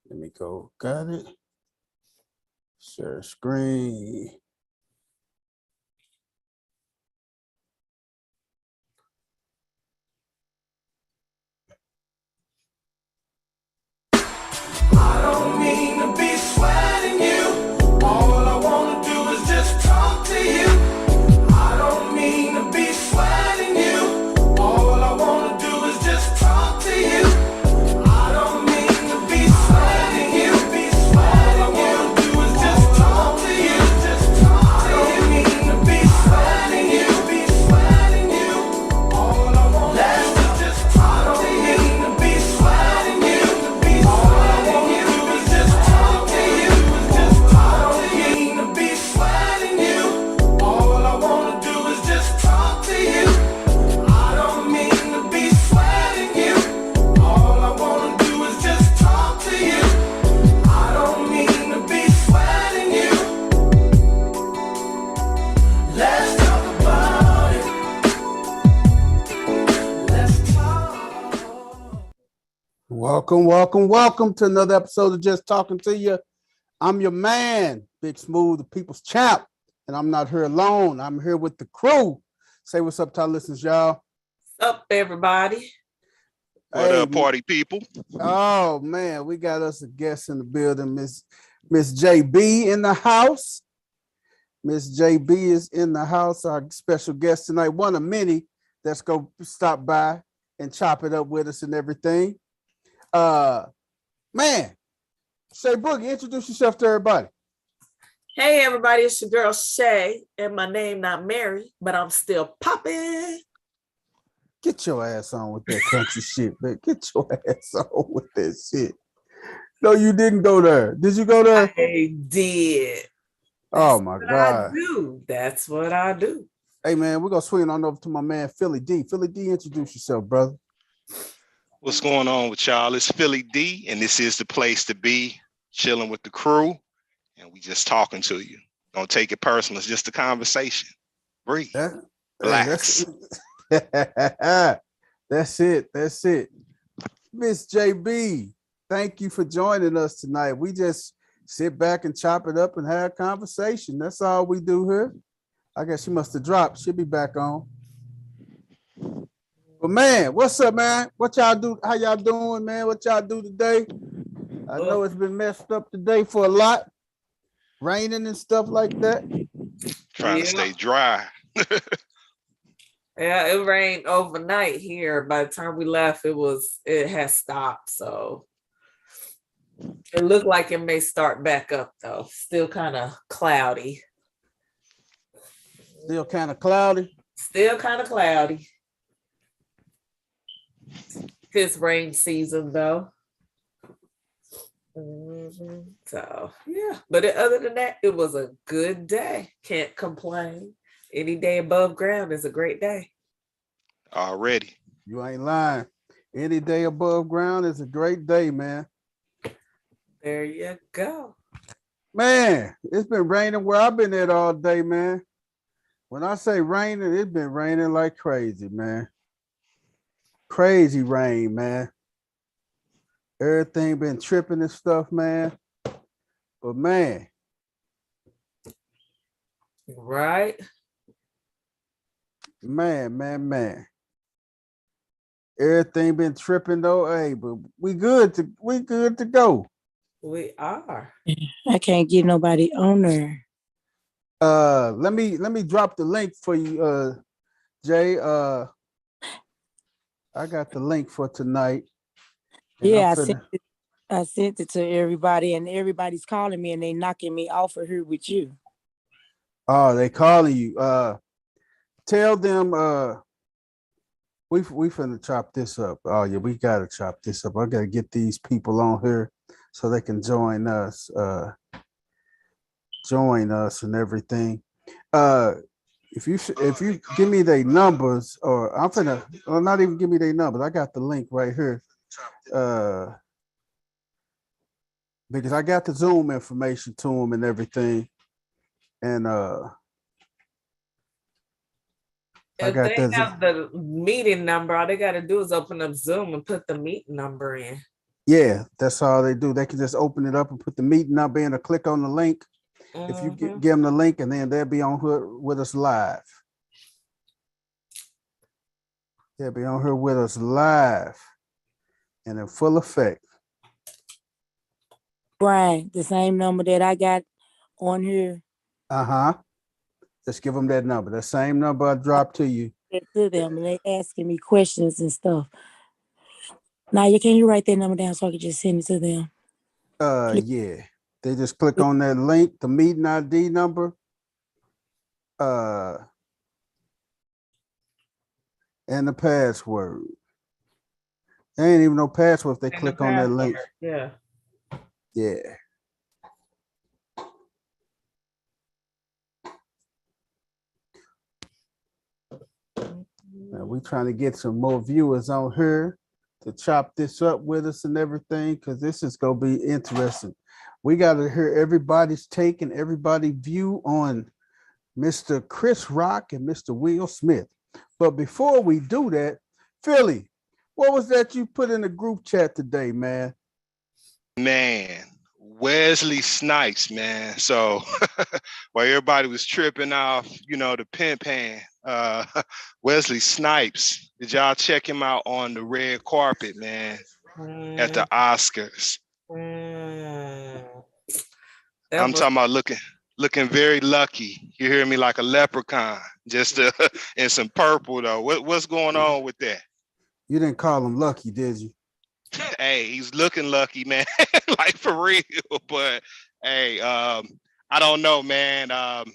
Let me go. Got it. Share screen. I don't mean to be sweating you. All I wanna do is just talk to you. I don't mean to be sweating you. All I wanna do is just talk to you. I don't mean to be sweating you. All I wanna do is just talk to you. I don't mean to be sweating you. All I wanna do is just talk to you. I don't mean to be sweating you. All I wanna do is just talk to you. I don't mean to be sweating you. All I wanna do is just talk to you. I don't mean to be sweating you. All I wanna do is just talk to you. I don't mean to be sweating you. Let's talk about it. Let's talk. Welcome to another episode of Just Talking to You. I'm your man, Big Smooth, the people's champ, and I'm not here alone. I'm here with the crew. Say what's up to our listeners, y'all. What's up, everybody? What up, party people? Oh man, we got us a guest in the building, Miss JB in the house. Miss JB is in the house, our special guest tonight, one of many that's gonna stop by and chop it up with us and everything. Man, Shay Boogie, introduce yourself to everybody. Hey, everybody, it's your girl Shay, and my name not Mary, but I'm still popping. Get your ass on with that country shit, man. Get your ass on with that shit. No, you didn't go there. Did you go there? I did. Oh my What God. I do. That's what I do. Hey man, we're gonna swing on over to my man Philly D. Philly D, introduce yourself, brother. What's going on with y'all? It's Philly D, and this is the place to be, chilling with the crew, and we just talking to you. Don't take it personal. It's just a conversation. Breathe. Relax. That's it. Miss JB, thank you for joining us tonight. We just sit back and chop it up and have a conversation. That's all we do here. I guess she must have dropped. She'll be back on. But man, what's up, man? What y'all do? How y'all doing, man? What y'all do today? I know it's been messed up today for a lot. Raining and stuff like that. Trying to stay dry. Yeah, it rained overnight here. By the time we left, it has stopped. So it looked like it may start back up though. Still kind of cloudy. Still kind of cloudy. It's rain season though. So yeah, but other than that, it was a good day. Can't complain. Any day above ground is a great day. Already. You ain't lying. Any day above ground is a great day, man. There you go. Man, it's been raining where I've been at all day, man. When I say raining, it's been raining like crazy, man. Crazy rain, man. Everything been tripping and stuff, man. But man. Right. Man. Everything been tripping though. Hey, but we good to go. We are. I can't get nobody on there. Let me drop the link for you, Jay. I got the link for tonight. Yeah, I sent it to everybody, and everybody's calling me, and they knocking me off of here with you. Oh, they calling you. Tell them we finna chop this up. Oh yeah, we gotta chop this up. I gotta get these people on here so they can join us and everything. If you give me their numbers, or not even give me their numbers. I got the link right here. Because I got the Zoom information to them and everything. And if they have the meeting number, all they got to do is open up Zoom and put the meeting number in. Yeah, that's all they do. They can just open it up and put the meeting number in or click on the link. If you give them the link, and then they'll be on here with us live. They'll be on here with us live and in full effect. Brian, the same number that I got on here. Just give them that number. The same number I dropped to you. To them, and they asking me questions and stuff. Now, can you write that number down so I can just send it to them? Yeah. They just click on that link, the meeting ID number. And the password. There ain't even no password if they click on that link. Yeah. Yeah. Now we trying to get some more viewers on here to chop this up with us and everything, because this is gonna be interesting. We got to hear everybody's take and everybody's view on Mr. Chris Rock and Mr. Will Smith. But before we do that, Philly, what was that you put in the group chat today, man? Man, Wesley Snipes, man. So while everybody was tripping off, the pimp hand, Wesley Snipes, did y'all check him out on the red carpet, man, at the Oscars? I'm talking about looking very lucky. You hear me, like a leprechaun, just in some purple though. What's going on with that? You didn't call him lucky, did you? Hey, he's looking lucky, man. Like for real. But hey, I don't know, man. I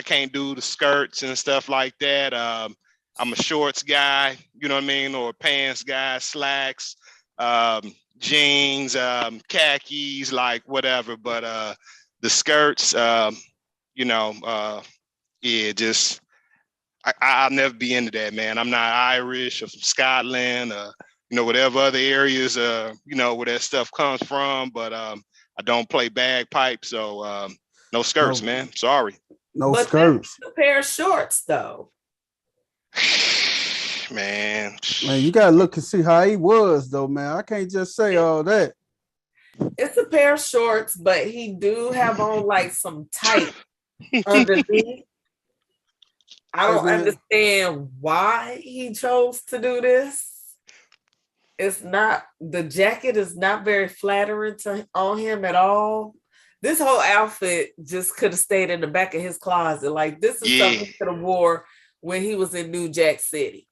can't do the skirts and stuff like that. I'm a shorts guy, you know what I mean, or pants guy, slacks, jeans, khakis, like whatever. But the skirts, yeah, just I'll never be into that, man. I'm not Irish or from Scotland, whatever other areas, where that stuff comes from. But I don't play bagpipes, so no skirts, man. Sorry. No skirts. A pair of shorts, though. Man, you gotta look and see how he was, though, man. I can't just say all that. It's a pair of shorts, but he do have on like some tight underneath. I don't understand why he chose to do this. It's not, the jacket is not very flattering on him at all. This whole outfit just could have stayed in the back of his closet. Like, this is something he could have wore when he was in New Jack City.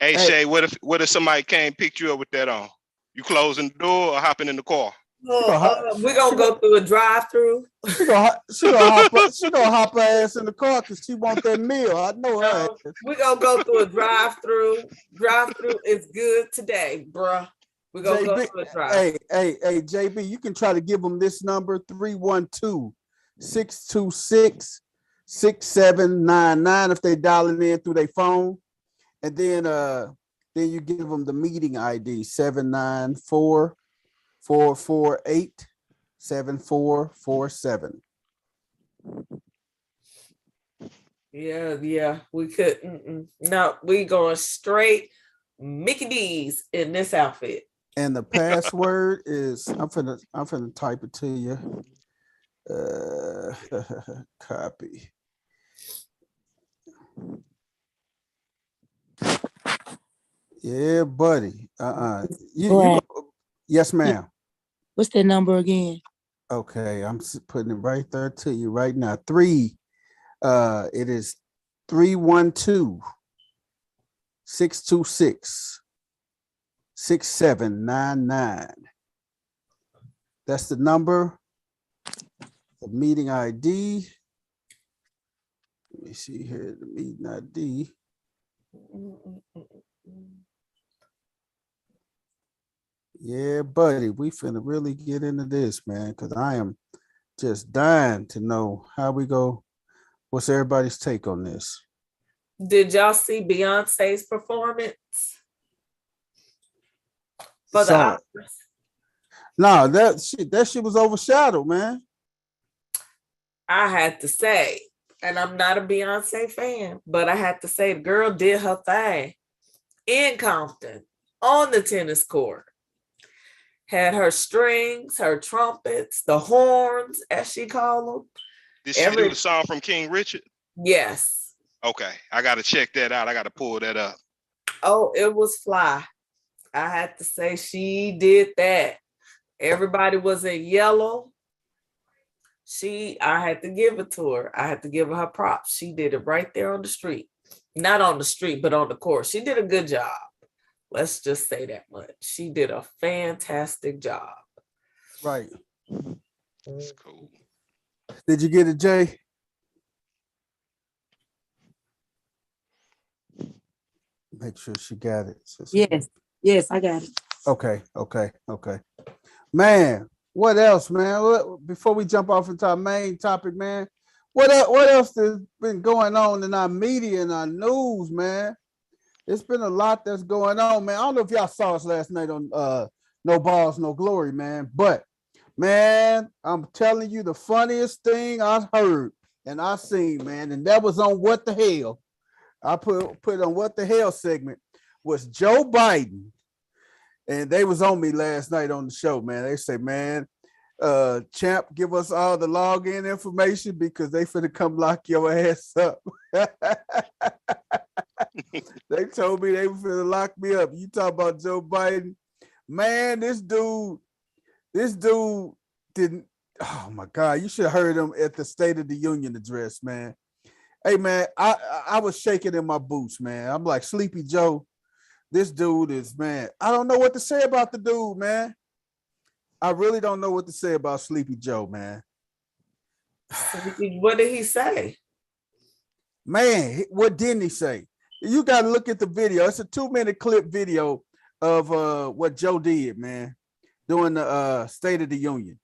Hey, Shay, what if somebody came picked you up with that on? You closing the door or hopping in the car? We're gonna go through a drive-through. She gonna hop her ass in the car because she want that meal. I know her. We're gonna go through a drive-through. Drive-through is good today, bruh. We're gonna go through a drive. Hey, JB, you can try to give them this number 312-626-6799 if they dialing in through their phone, and then you give them the meeting ID 794-448-7447. Yeah, we could. No, we going straight Mickey D's in this outfit. And the password is, I'm finna type it to you. Copy. Yeah, buddy. You yes, ma'am. What's that number again? Okay, I'm putting it right there to you right now. It is 312-626-6799. That's the number. The meeting ID. Let me see here, the meeting ID. Yeah, buddy, we finna really get into this, man, because I am just dying to know how we go. What's everybody's take on this? Did y'all see Beyonce's performance for the Oscars? No, that shit was overshadowed, man. I had to say, and I'm not a Beyonce fan, but I had to say the girl did her thing in Compton on the tennis court. had her strings, her trumpets, the horns, as she called them. Did she do the song from King Richard? Yes. Okay, I gotta check that out. I gotta pull that up. Oh, it was fly. I had to say she did that. Everybody was in yellow. I had to give it to her. I had to give her props. She did it right there on the street. Not on the street, but on the course. She did a good job. Let's just say that much. She did a fantastic job. Right. That's cool. Did you get it, Jay? Make sure she got it. Yes, I got it. Okay. Man, what else, man? Before we jump off into our main topic, man, what else has been going on in our media and our news, man? It's been a lot that's going on, man. I don't know if y'all saw us last night on No Balls, No Glory, man. But man, I'm telling you the funniest thing I heard and I seen, man, and that was on What the Hell. I put on What the Hell segment was Joe Biden. And they was on me last night on the show, man. They say, man, Champ, give us all the login information because they finna come lock your ass up. They told me they were finna lock me up. You talk about Joe Biden. Man, this dude didn't, oh my God, you should have heard him at the State of the Union address, man. Hey, man, I was shaking in my boots, man. I'm like, Sleepy Joe, this dude is, man, I don't know what to say about the dude, man. I really don't know what to say about Sleepy Joe, man. What did he say? Man, what didn't he say? You got to look at the video. It's a 2-minute clip video of what Joe did, man, during the State of the Union.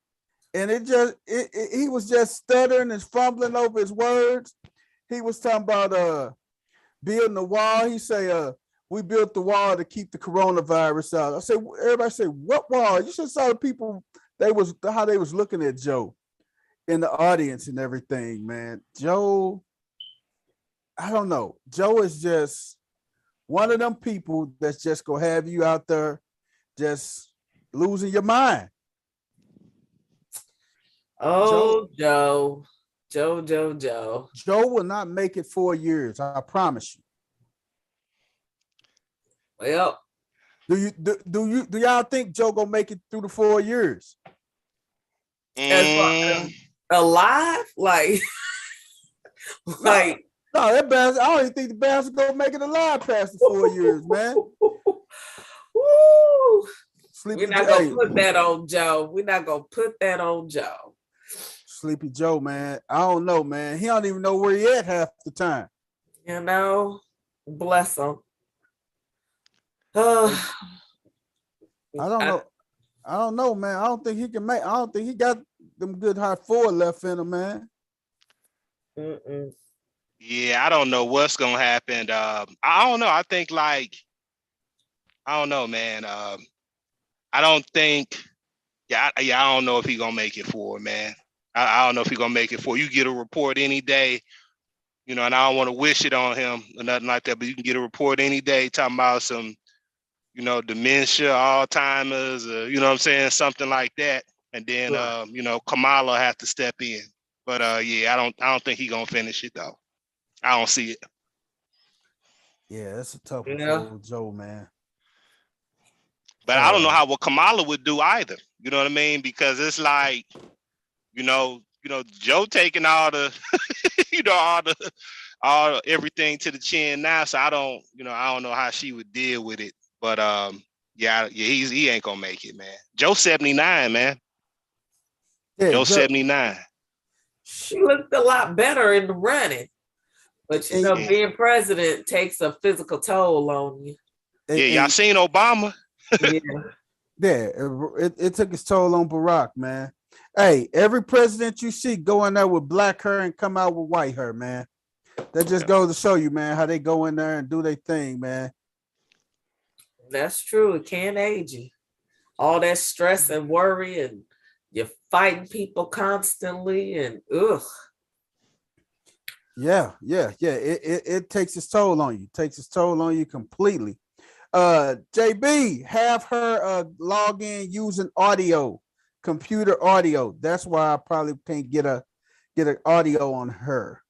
And he was just stuttering and fumbling over his words. He was talking about building the wall. He say, we built the wall to keep the coronavirus out. I said, everybody say, what wall? You should saw the people, how they was looking at Joe in the audience and everything, man. Joe, I don't know. Joe is just one of them people that's just gonna have you out there just losing your mind. Oh, Joe. Joe. Joe will not make it 4 years. I promise you. Well, do y'all think Joe gonna make it through the 4 years? As alive, like, like. No, that bastard. I don't even think the bastard gonna make it alive past the 4 years, man. Woo. We're not gonna put that on Joe. We're not gonna put that on Joe. Sleepy Joe, man. I don't know, man. He don't even know where he at half the time. You know, bless him. I don't know, man. I don't think he can make. I don't think he got them good high 4 left in him, man. Yeah, I don't know what's gonna happen. I don't know. I think I don't know, man. I don't think. I don't know if he's gonna make it 4, man. I don't know if he's gonna make it 4. You get a report any day, and I don't want to wish it on him or nothing like that, but you can get a report any day talking about some, dementia, Alzheimer's, you know what I'm saying, something like that. And then, Kamala have to step in. But I don't think he's gonna finish it though. I don't see it. Yeah, that's a tough one for Joe, man. But I don't know what Kamala would do either. You know what I mean? Because it's like, Joe taking all the, all everything to the chin now. So I don't know how she would deal with it. But he ain't gonna make it, man. Joe 79, man. Yeah, Joe 79. She looked a lot better in the running. But being president takes a physical toll on you. Y'all seen Obama? Yeah, it took its toll on Barack, man. Hey, every president you see go in there with black hair and come out with white hair, man. That just goes to show you, man, how they go in there and do their thing, man. That's true. It can't age you. All that stress and worry, and you're fighting people constantly, and ugh. Yeah. It takes its toll on you. Takes its toll on you completely. JB, have her log in using audio, computer audio. That's why I probably can't get an audio on her.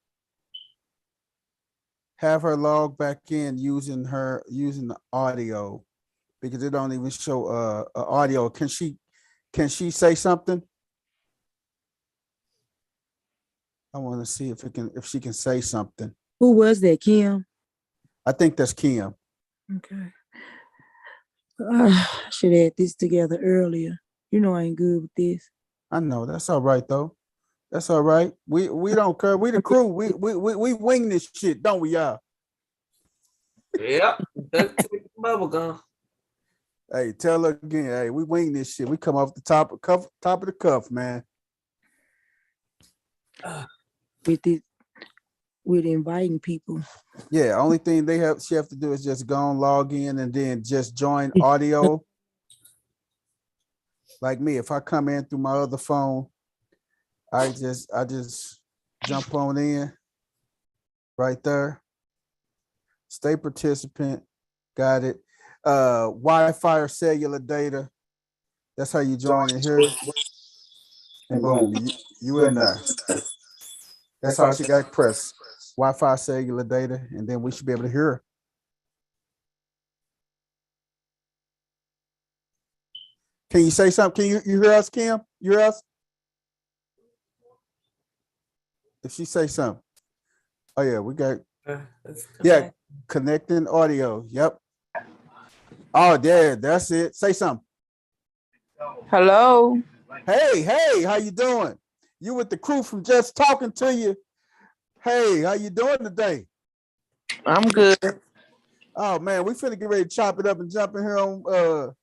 Have her log back in using the audio because it don't even show audio. Can she say something? I want to see if she can say something. Who was that, Kim? I think that's Kim. Okay. I should have had this together earlier. You know I ain't good with this. I know that's all right though. That's all right. We don't care. We the crew. We wing this shit, don't we, y'all? Yep. Bubble gum. Hey, tell her again. Hey, we wing this shit. We come off the top of the cuff, man. With inviting people. Yeah, only thing she have to do is just go and log in and then just join audio. Like me, if I come in through my other phone, I just jump on in right there. Stay participant. Got it. Wi-Fi or cellular data. That's how you join in here. And boom, you in there. That's all she got to press. Wi-Fi, cellular data, and then we should be able to hear her. Can you say something? Can you hear us, Kim? You hear us? If she say something. Oh yeah, we got connecting audio. Yep. Oh, yeah, that's it. Say something. Hello. Hey, how you doing? You with the crew from Just Talking to You. Hey, how you doing today? I'm good. Oh man, we finna get ready to chop it up and jump in here on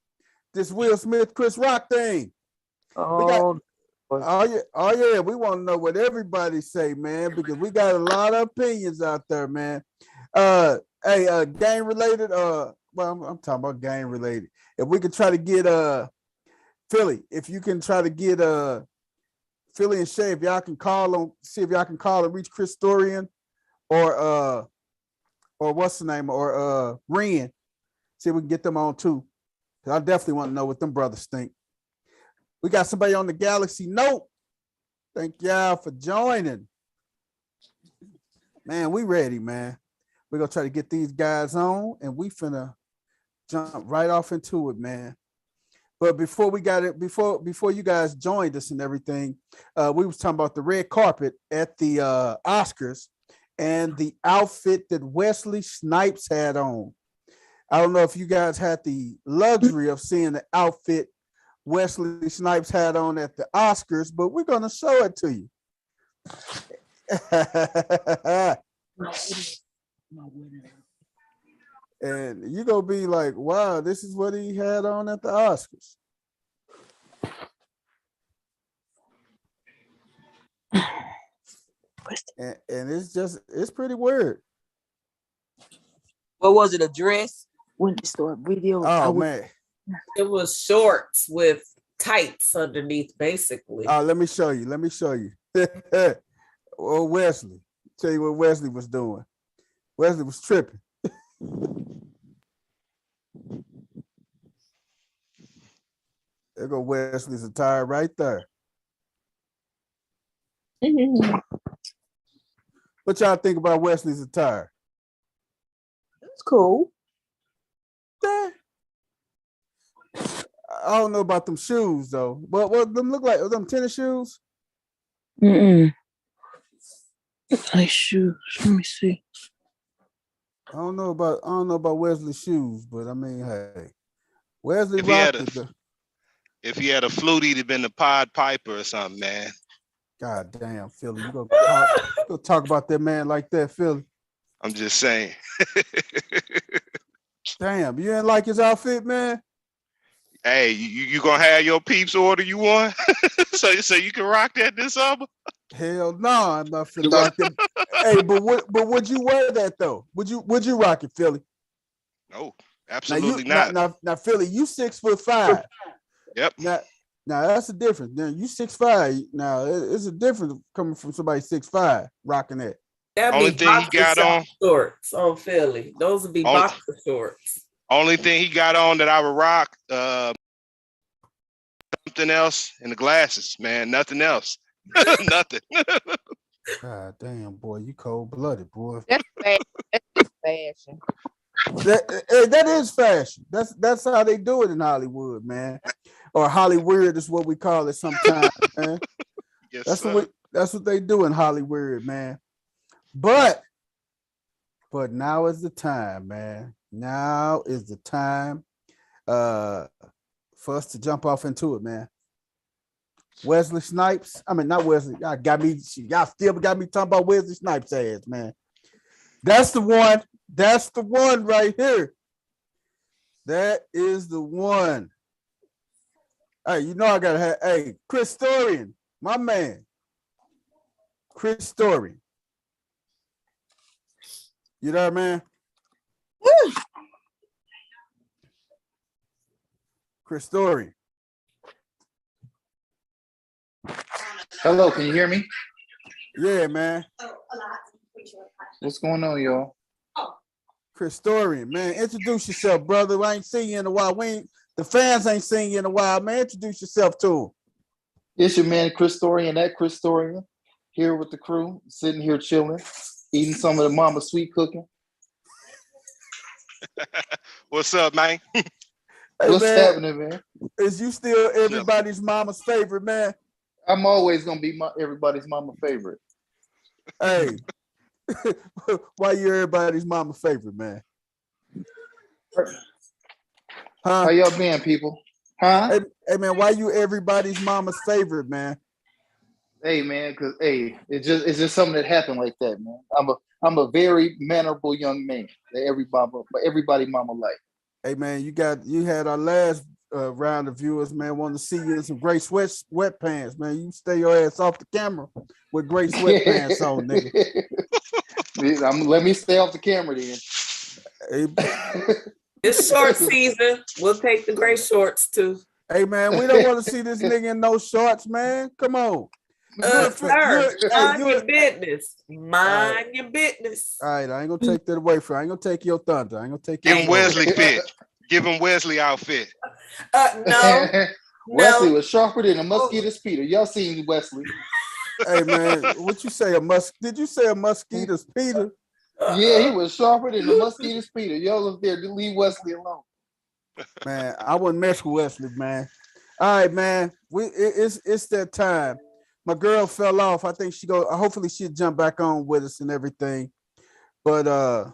this Will Smith, Chris Rock thing. Oh yeah, we want to know what everybody say, man, because we got a lot of opinions out there, man. Hey, gang related, well, I'm talking about gang related. If we could try to get Philly, if you can try to get Philly and Shay, if y'all can see if y'all can call and reach Chris Storian or what's the name, or Ren. See if we can get them on too. I definitely want to know what them brothers think. We got somebody on the Galaxy Note. Thank y'all for joining. Man, we ready, man. We're gonna try to get these guys on and we finna jump right off into it, man. But before we got it, before you guys joined us and everything, we was talking about the red carpet at the Oscars and the outfit that Wesley Snipes had on. I don't know if you guys had the luxury of seeing the outfit Wesley Snipes had on at the Oscars, but we're gonna show it to you. And you're gonna be like, wow, this is what he had on at the Oscars. And it's pretty weird. what was it? A dress? When they start video, Oh man. It was shorts with tights underneath, basically. Let me show you. Oh, Wesley. Tell you what Wesley was doing. Wesley was tripping. There go Wesley's attire right there. What y'all think about Wesley's attire? That's cool. Yeah. I don't know about them shoes though. What them look like? Are them tennis shoes? Nice shoes. Let me see. I don't know about Wesley's shoes, but I mean, hey, Wesley If he had rocked it. If he had a flute, he'd have been the Pied Piper or something, man. God damn, Philly, you go talk about that man like that, Philly. I'm just saying. Damn, you didn't like his outfit, man? Hey, you gonna have your peeps order you one? so you can rock that this summer? Hell no, I'm not finna rock it. Hey, but would you wear that though? Would you rock it, Philly? No, absolutely not. Now, Philly, you 6'5". Yep. Now that's a difference. Now you 6'5". Now it's a difference coming from somebody 6'5" rocking that. That'd Only be thing he got on shorts on Philly. Those would be boxer shorts. Only thing he got on that I would rock, something else, and the glasses, man. Nothing else. Nothing. God damn, boy, you cold-blooded, boy. That's bad. That's just fashion. That is fashion. That's how they do it in Hollywood, man. Or Hollywood is what we call it sometimes, man. Yes, That's sir. that's what they do in Hollywood, man. But now is the time, man. Now is the time for us to jump off into it, man. Wesley Snipes. I mean, not Wesley. Y'all still got me talking about Wesley Snipes ass, man. That's the one. That's the one right here. That is the one. Hey, you know I gotta have. Hey, Chris Storian, my man. Chris Story. You there, man? Chris Story. Hello, can you hear me? Yeah, man. What's going on, y'all? Chris Story, man. Introduce yourself, brother. I ain't seen you in a while. The fans ain't seen you in a while, man. Introduce yourself to them. It's your man, Chris Storian, that Chris Storian, here with the crew, sitting here chilling, eating some of the mama sweet cooking. What's up, man? Hey, What's man, happening, man? is you still everybody's mama's favorite, man? I'm always gonna be everybody's mama favorite. Hey, why you everybody's mama favorite, man? How y'all been, people? Huh? Hey, man, why you everybody's mama's favorite, man? Hey, man, because it's just something that happened like that, man. I'm a very mannerable young man that everybody mama like. Hey, man, you had our last round of viewers, man, want to see you in some gray sweatpants, man. You stay your ass off the camera with gray sweatpants on, nigga. Let me stay off the camera then. Hey, It's short season. We'll take the gray shorts too. hey, man, we don't want to see this nigga in no shorts, man. Come on. Sir, mind you're- your business. Mind your business. All right, I ain't gonna take that away from you. I ain't gonna take your thunder. I ain't gonna take Give your him Wesley fit. Give him Wesley outfit. No. Wesley No. was sharper than a mosquito's Peter. Y'all seen Wesley? Hey, man, what you say? Did you say a mosquito's Peter? Yeah, he was sharper than the mosquito's Peter. Y'all was there to leave Wesley alone. Man, I wouldn't mess with Wesley, man. All right, man. It's that time. My girl fell off. I think hopefully she'll jump back on with us and everything. But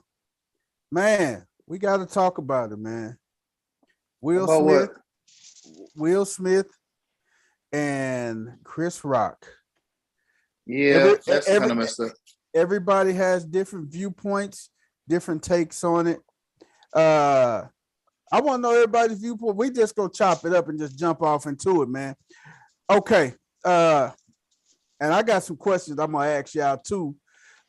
man, we gotta talk about it, man. Will Smith and Chris Rock. Yeah, that's kind of messed up. Everybody has different viewpoints, different takes on it. I want to know everybody's viewpoint. We just go chop it up and just jump off into it, man. Okay. And I got some questions I'm gonna ask y'all too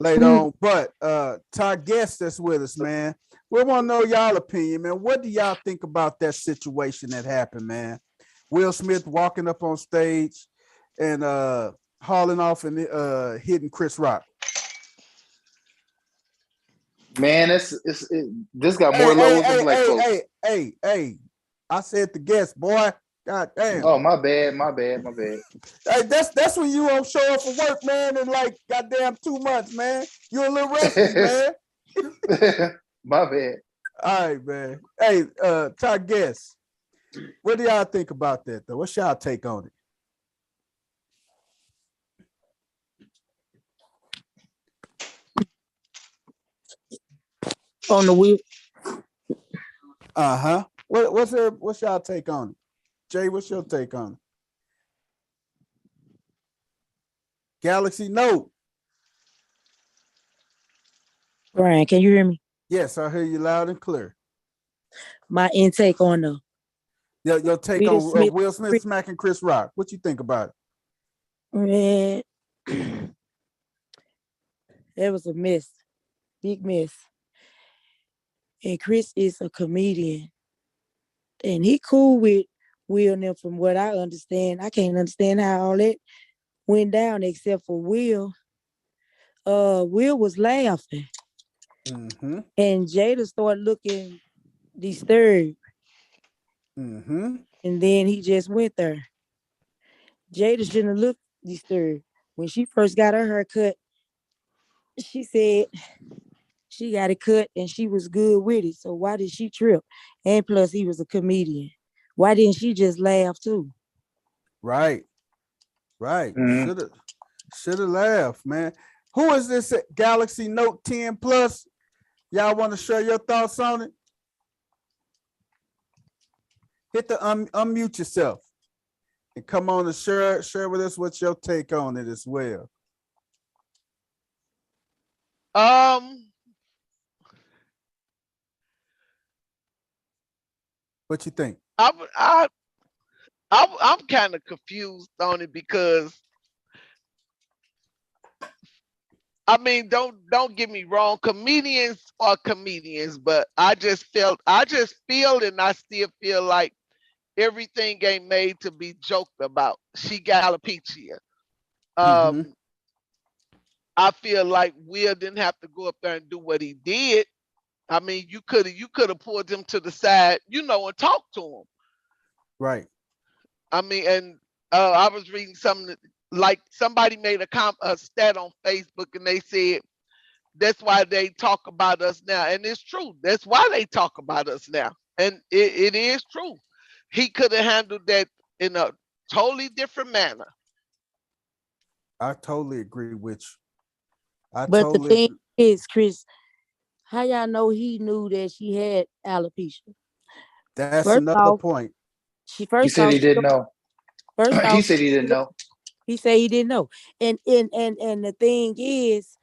later on. But to our guest that's with us, man, we want to know y'all opinion, man. What do y'all think about that situation that happened, man? Will Smith walking up on stage and hauling off and hitting Chris Rock. Man, this got more levels than black folks. Hey, I said the guest, boy. God damn. Oh, my bad. Hey, that's when you don't show up for work, man, in like goddamn 2 months, man. You're a little rusty, man. My bad. All right, man. Hey, to our guest, what do y'all think about that, though? What's y'all take on it? On the wheel. Uh-huh. What's y'all take on it? Jay, what's your take on it? Galaxy Note. Brian, can you hear me? Yes, I hear you loud and clear. My intake on the Your take on Will Smith smacking Chris Rock. What you think about man. That was a miss. Big miss. And Chris is a comedian. And he cool with Will and them from what I understand. I can't understand how all that went down except for Will. Will was laughing. Mm-hmm. And Jada started looking disturbed, Mm-hmm. and then he just went there. Jada shouldn't have looked disturbed. When she first got her haircut, she said she got it cut and she was good with it. So why did she trip? And plus, he was a comedian. Why didn't she just laugh too? Right. Right. Mhm. Should have laughed, man. Who is this Galaxy Note 10 Plus? Y'all want to share your thoughts on it? Hit the unmute yourself and come on and share with us what's your take on it as well. Um, What you think? I'm kind of confused on it because I mean, don't get me wrong, comedians are comedians, but I just feel, and I still feel like everything ain't made to be joked about. She alopecia. Mm-hmm. I feel like Will didn't have to go up there and do what he did. I mean, you could have pulled him to the side, and talked to him. Right. I mean, and I was reading something like somebody made a stat on Facebook, and they said that's why they talk about us now, and it's true. That's why they talk about us now, and it is true. He could have handled that in a totally different manner. I totally agree with you. I But the totally thing agree. is, Chris, how y'all know he knew that she had alopecia? That's First another off, point. she He first said off, he didn't know. first He off, said he didn't know. he said he didn't know. And the thing is,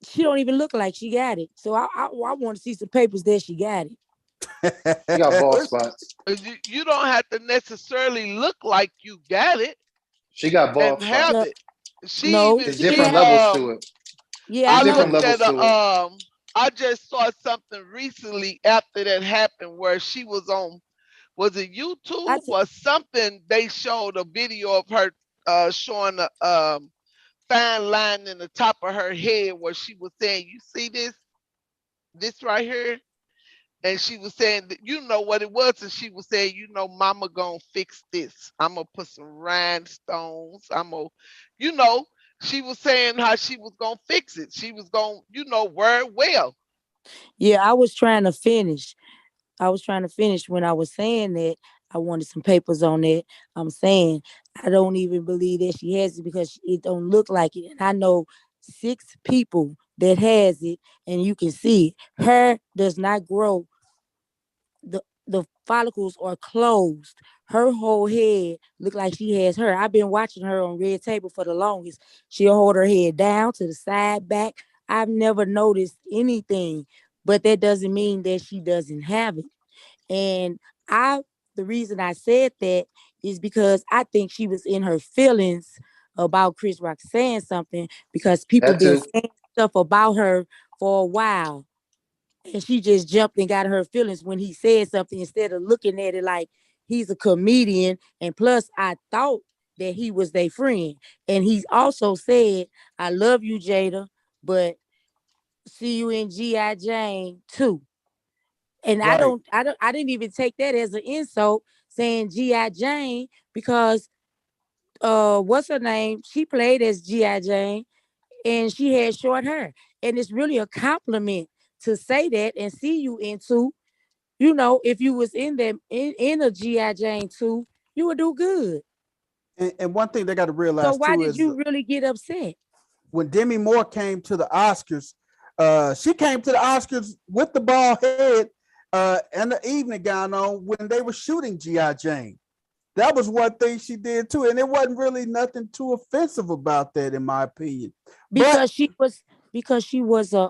she don't even look like she got it. So I want to see some papers that she got it. He got bald spots. You don't have to necessarily look like you got it She got bald and have spots. No, it. She no, even There's she different she have. levels to it. Yeah, I There's I different know. looked at levels to it. I just saw something recently after that happened where she was on, was it I YouTube t- or something? They showed a video of her showing a fine line in the top of her head where she was saying, "You see this right here?" And she was saying that you know what it was, and she was saying, "Mama gonna fix this. I'm gonna put some rhinestones. I'm gonna, you know." She was saying how she was gonna fix it. She was gonna, wear it well. yeah, I was trying to finish. I was trying to finish when I was saying that I wanted some papers on that. I'm saying I don't even believe that she has it because it don't look like it. And I know 6 people that has it, and you can see it. Hair does not grow. The follicles are closed. Her whole head look like she has her. I've been watching her on Red Table for the longest. She'll hold her head down to the side, back. I've never noticed anything, but that doesn't mean that she doesn't have it. And I, the reason I said that is because I think she was in her feelings about Chris Rock saying something because people That been too. saying stuff about her for a while. And she just jumped and got her feelings when he said something instead of looking at it like he's a comedian. And plus, I thought that he was their friend. And he's also said, I love you, Jada, but see you in G.I. Jane too. And Right. I didn't even take that as an insult saying G.I. Jane because what's her name? She played as G.I. Jane and she had short hair. And it's really a compliment to say that and see you into, if you was in them in a G.I. Jane too, you would do good. And one thing they got to So realize why too did is you really get upset? when Demi Moore came to the Oscars, she came to the Oscars with the bald head and the evening gown on when they were shooting G.I. Jane. That was one thing she did too, and it wasn't really nothing too offensive about that, in my opinion. But Because she was a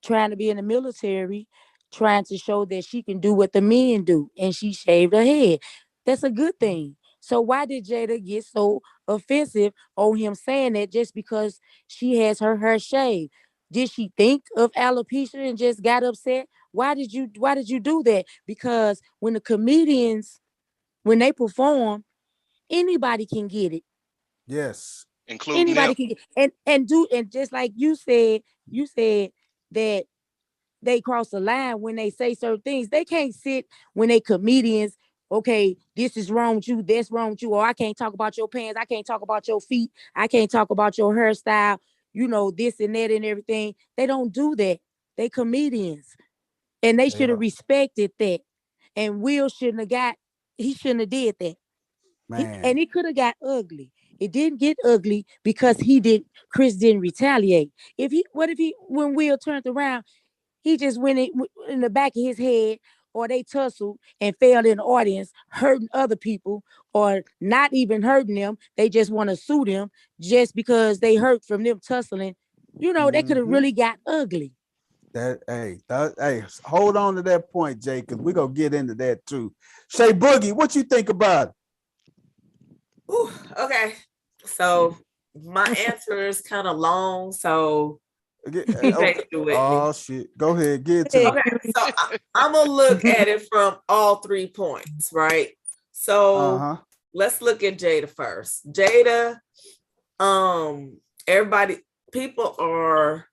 trying to be in the military, trying to show that she can do what the men do, and she shaved her head. That's a good thing. So why did Jada get so offensive on him saying that just because she has her hair shaved? Did she think of alopecia and just got upset? Why did you do that? Because when they perform, anybody can get it. yes, including Anybody them. can get and do and just like you said that they cross the line when they say certain things. They can't sit when they comedians. Okay, this is wrong with you. That's wrong with you. Or I can't talk about your pants. I can't talk about your feet. I can't talk about your hairstyle. You know, this and that and everything. They don't do that. They comedians, and they should have respected that. And Will shouldn't have got. He shouldn't have did that. And it could have got ugly. It didn't get ugly because Chris didn't retaliate. What if he, when Will turned around, he just went in the back of his head, or they tussled and fell in the audience, hurting other people, or not even hurting them. They just want to sue them just because they hurt from them tussling. You know, they could have really got ugly. Hey, hold on to that point, Jay, because we're gonna get into that too. Shay Boogie, what you think about it? Ooh, okay, so my answer is kind of long, so be patient with me. Shit, go ahead, get to it. Okay, so I'm gonna look at it from all 3 points, right? So let's look at Jada first. Jada, people are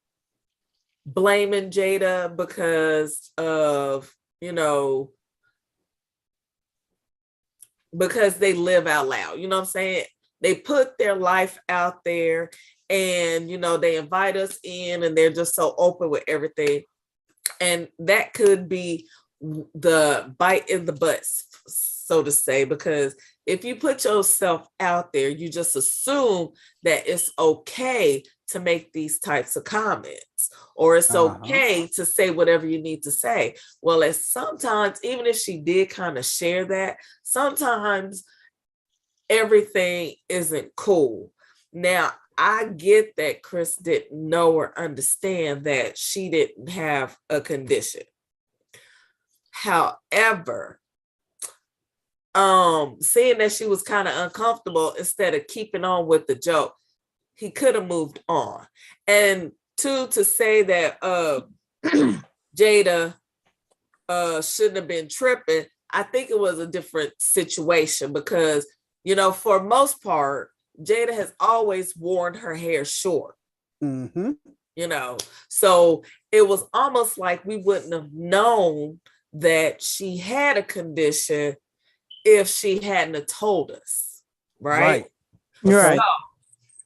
blaming Jada because of, because they live out loud. You know what I'm saying? They put their life out there, and they invite us in, and they're just so open with everything. And that could be the bite in the butt, so to say, because if you put yourself out there, you just assume that it's okay to make these types of comments, or it's okay to say whatever you need to say. Well, sometimes, even if she did kind of share that, sometimes everything isn't cool. Now, I get that Chris didn't know or understand that she didn't have a condition. However, seeing that she was kind of uncomfortable, instead of keeping on with the joke, he could have moved on. And to say that Jada shouldn't have been tripping, I think it was a different situation because, for most part, Jada has always worn her hair short. So it was almost like we wouldn't have known that she had a condition if she hadn't have told us, right? Right.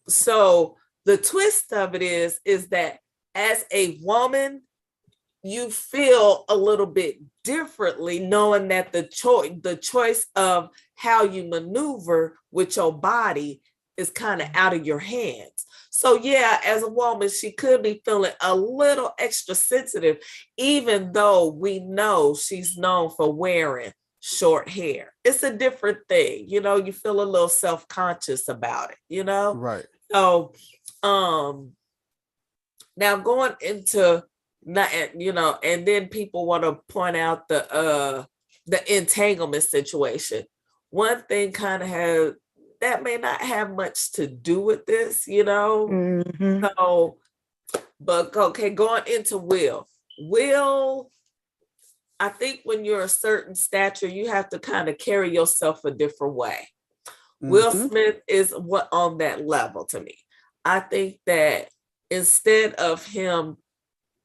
So the twist of it is that as a woman, you feel a little bit differently, knowing that the choice of how you maneuver with your body is kind of out of your hands. So yeah, as a woman, she could be feeling a little extra sensitive, even though we know she's known for wearing short hair. It's a different thing. You feel a little self-conscious about it, Right. So now going into and then people want to point out the entanglement situation. One thing kind of that may not have much to do with this, So, but okay, going into Will, I think when you're a certain stature, you have to kind of carry yourself a different way. Will Smith is what on that level to me. I think that instead of him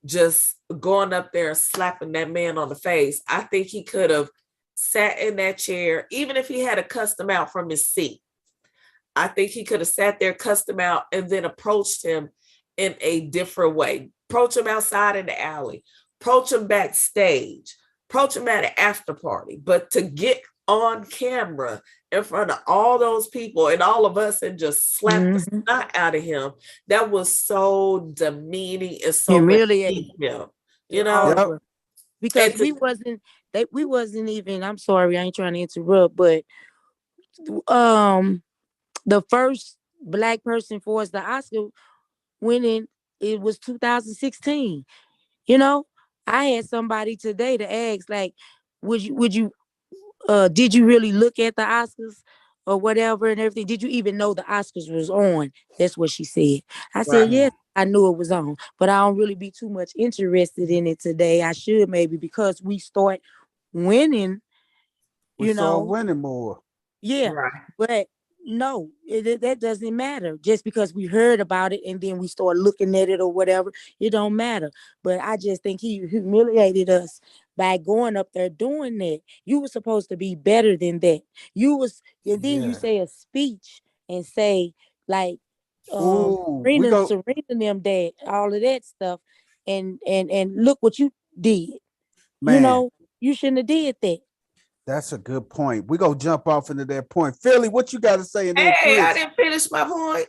just going up there and slapping that man on the face, I think he could have sat in that chair, even if he had to cuss him out from his seat. I think he could have sat there, cussed him out, and then approached him in a different way. Approach him outside in the alley, approach him backstage, approach him at an after party. But to get on camera in front of all those people and all of us and just slap the snot out of him, that was so demeaning and so humiliating him, because we wasn't even, I'm sorry, I ain't trying to interrupt, but the first Black person for us the Oscar winning, it was 2016. I had somebody today to ask, like, would you did you really look at the Oscars or whatever and everything? Did you even know the Oscars was on? That's what she said. I said, yes, I knew it was on, but I don't really be too much interested in it today. I should, maybe, because we start winning, we start winning more. Yeah, right. But no, that doesn't matter. Just because we heard about it and then we start looking at it or whatever, it don't matter. But I just think he humiliated us by going up there doing that. You were supposed to be better than that. And then you Yeah. say a speech and say like, Ooh, we Serena, go, Serena them that all of that stuff, and look what you did. You man. know, you shouldn't have did that. That's a good point. We gonna jump off into that point. Philly, what you got to say? And then Hey, I Chris. didn't finish my point.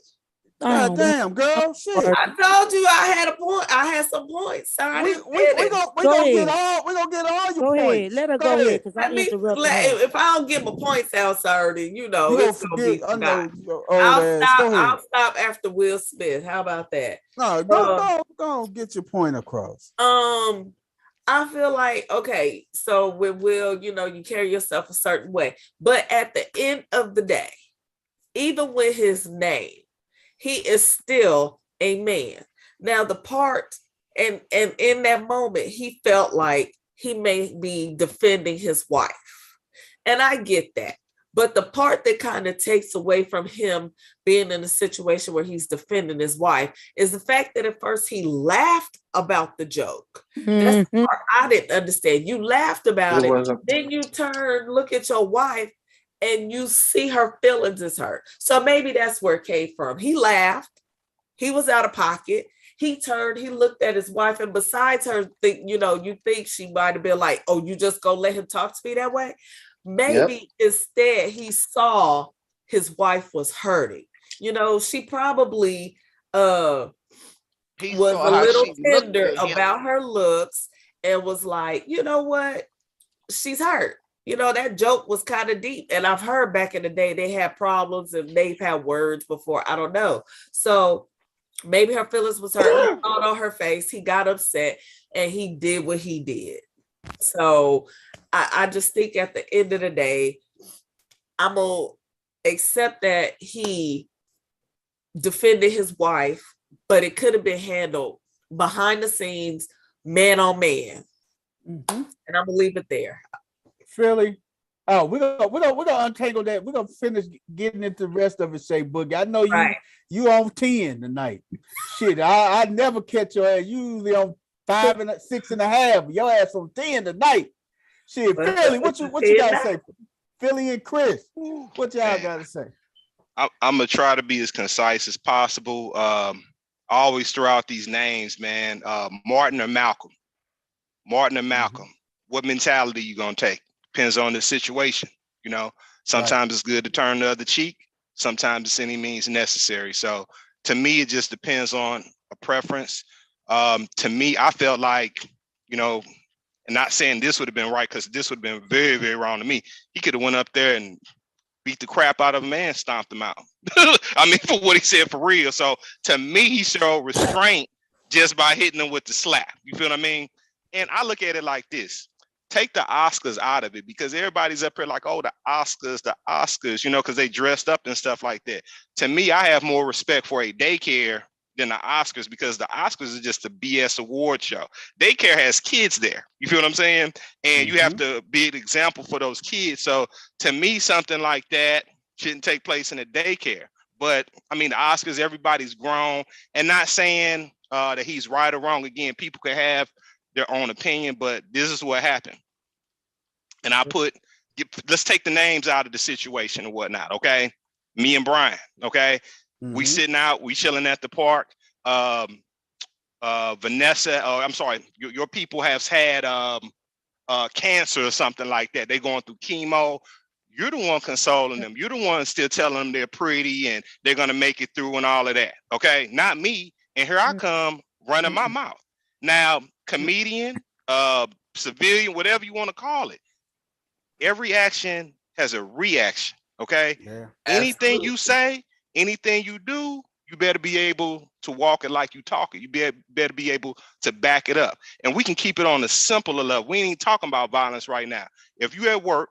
God Oh, damn, girl, shit. I told you I had a point. I had some points. So I We didn't we we finish. gonna we go gonna get ahead. all your Go ahead. points. Let her Go go ahead ahead. because I interrupted her. If I don't get my points out, sir, then You gonna it's gonna forget? be I know forgotten. your old ass. Go ahead. I'll stop after Will Smith. How about that? No, Uh, go get your point across. I feel like, okay, so with Will, you carry yourself a certain way. But at the end of the day, even with his name, he is still a man. Now the part and in that moment, he felt like he may be defending his wife. And I get that. But the part that kind of takes away from him being in a situation where he's defending his wife is the fact that at first he laughed about the joke. That's the Mhm. part I didn't understand. You laughed about It it. wasn't. Then you turn, look at your wife, and you see her feelings is hurt. So maybe that's where it came from. He laughed. He was out of pocket. He turned, he looked at his wife, and besides her, you think she might have been like, oh, you just go let him talk to me that way? Maybe instead he saw his wife was hurting. She probably He was saw a how little she looked tender at him. about her looks and was like, you know what? She's hurt. That joke was kind of deep. And I've heard back in the day they had problems and they've had words before. I don't know. So maybe her feelings was hurt. He saw it on her face. He got upset and he did what he did. So I just think at the end of the day, I'm going to accept that he defended his wife, but it could have been handled behind the scenes, man on man. Mhm. And I'm going to leave it there. Philly. Oh, we're gonna untangle that. We're gonna finish getting into the rest of it, Shay Boogie. I know Right. you on 10 tonight. Shit, I never catch your ass. You usually on 5 and 6.5. Your ass on 10 tonight. Shit, But Philly, what you gotta 10 say? Philly and Chris, what y'all Man. gotta say? I'm gonna try to be as concise as possible. I always throw out these names, man. Martin or Malcolm. Martin or Malcolm. What mentality you gonna take? Depends on the situation. Sometimes it's good to turn the other cheek. Sometimes it's any means necessary. So to me, it just depends on a preference. To me, I felt like, and not saying this would have been right, because this would have been very, very wrong to me. He could have went up there and beat the crap out of a man, stomped him out. I mean, for what he said, for real. So to me, he showed restraint just by hitting him with the slap. You feel what I mean? And I look at it like this. Take the Oscars out of it, because everybody's up here like, oh, the Oscars, because they dressed up and stuff like that. To me, I have more respect for a daycare than the Oscars, because the Oscars is just a BS award show. Daycare has kids there. You feel what I'm saying? And you have to be an example for those kids. So to me, something like that shouldn't take place in a daycare. But I mean, the Oscars, everybody's grown, and not saying that he's right or wrong. Again, people can have their own opinion, but this is what happened. And let's take the names out of the situation and whatnot. Okay. Me and Brian. Okay. We sitting out, we chilling at the park. Vanessa, I'm sorry, your people have had cancer or something like that. They're going through chemo. You're the one consoling them. You're the one still telling them they're pretty and they're going to make it through and all of that. Okay. Not me. And here I come running my mouth. Now, comedian, civilian, whatever you want to call it, every action has a reaction. Okay. Yeah. Anything you say, anything you do, you better be able to walk it like you talk it. You better be able to back it up. And we can keep it on a simpler level. We ain't talking about violence right now. If you at work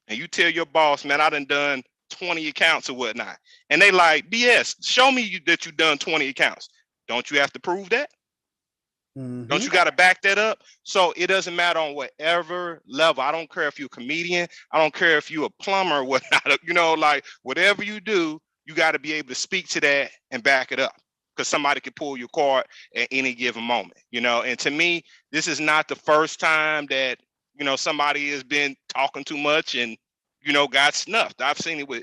and you tell your boss, man, I done 20 accounts or whatnot, and they like, BS, show me that you done 20 accounts. Don't you have to prove that? Don't you got to back that up? So it doesn't matter on whatever level. I don't care if you're a comedian. I don't care if you're a plumber or whatnot. You know, like whatever you do, you got to be able to speak to that and back it up, because somebody could pull your card at any given moment. You know, and to me, this is not the first time that, you know, somebody has been talking too much and, you know, got snuffed. I've seen it with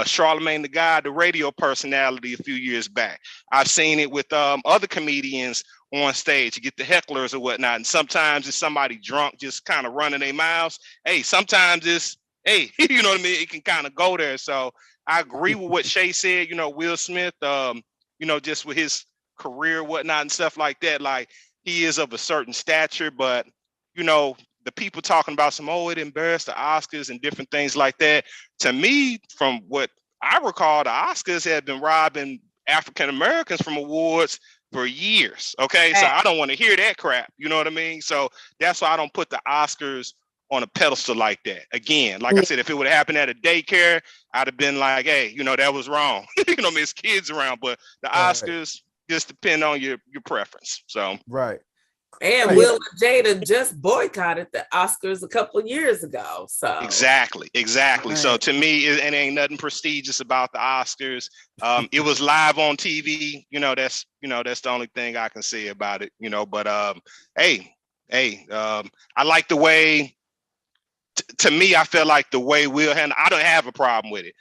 Charlemagne the God, the radio personality, a few years back. I've seen it with other comedians on stage. You get the hecklers or whatnot, and sometimes it's somebody drunk just kind of running their mouths. Hey, sometimes it's, hey, you know what I mean? It can kind of go there. So I agree with what Shay said. You know, Will Smith, you know, just with his career, whatnot, and stuff like that. Like, he is of a certain stature, but, you know, the people talking about some, oh, it embarrassed the Oscars and different things like that. To me, from what I recall, the Oscars had been robbing African Americans from awards for years. Okay. So I don't want to hear that crap. You know what I mean? So that's why I don't put the Oscars on a pedestal like that. Again, like I said, if it would have happened at a daycare, I'd have been like, hey, you know, that was wrong. You know, I mean, it's kids around, but the Oscars just depend on your preference. So right. And Will and Jada just boycotted the Oscars a couple of years ago. So exactly. Right. So to me, it ain't nothing prestigious about the Oscars. It was live on TV. You know, that's the only thing I can say about it. You know, but hey, I like the way. To me, I feel like the way Will handle. I don't have a problem with it.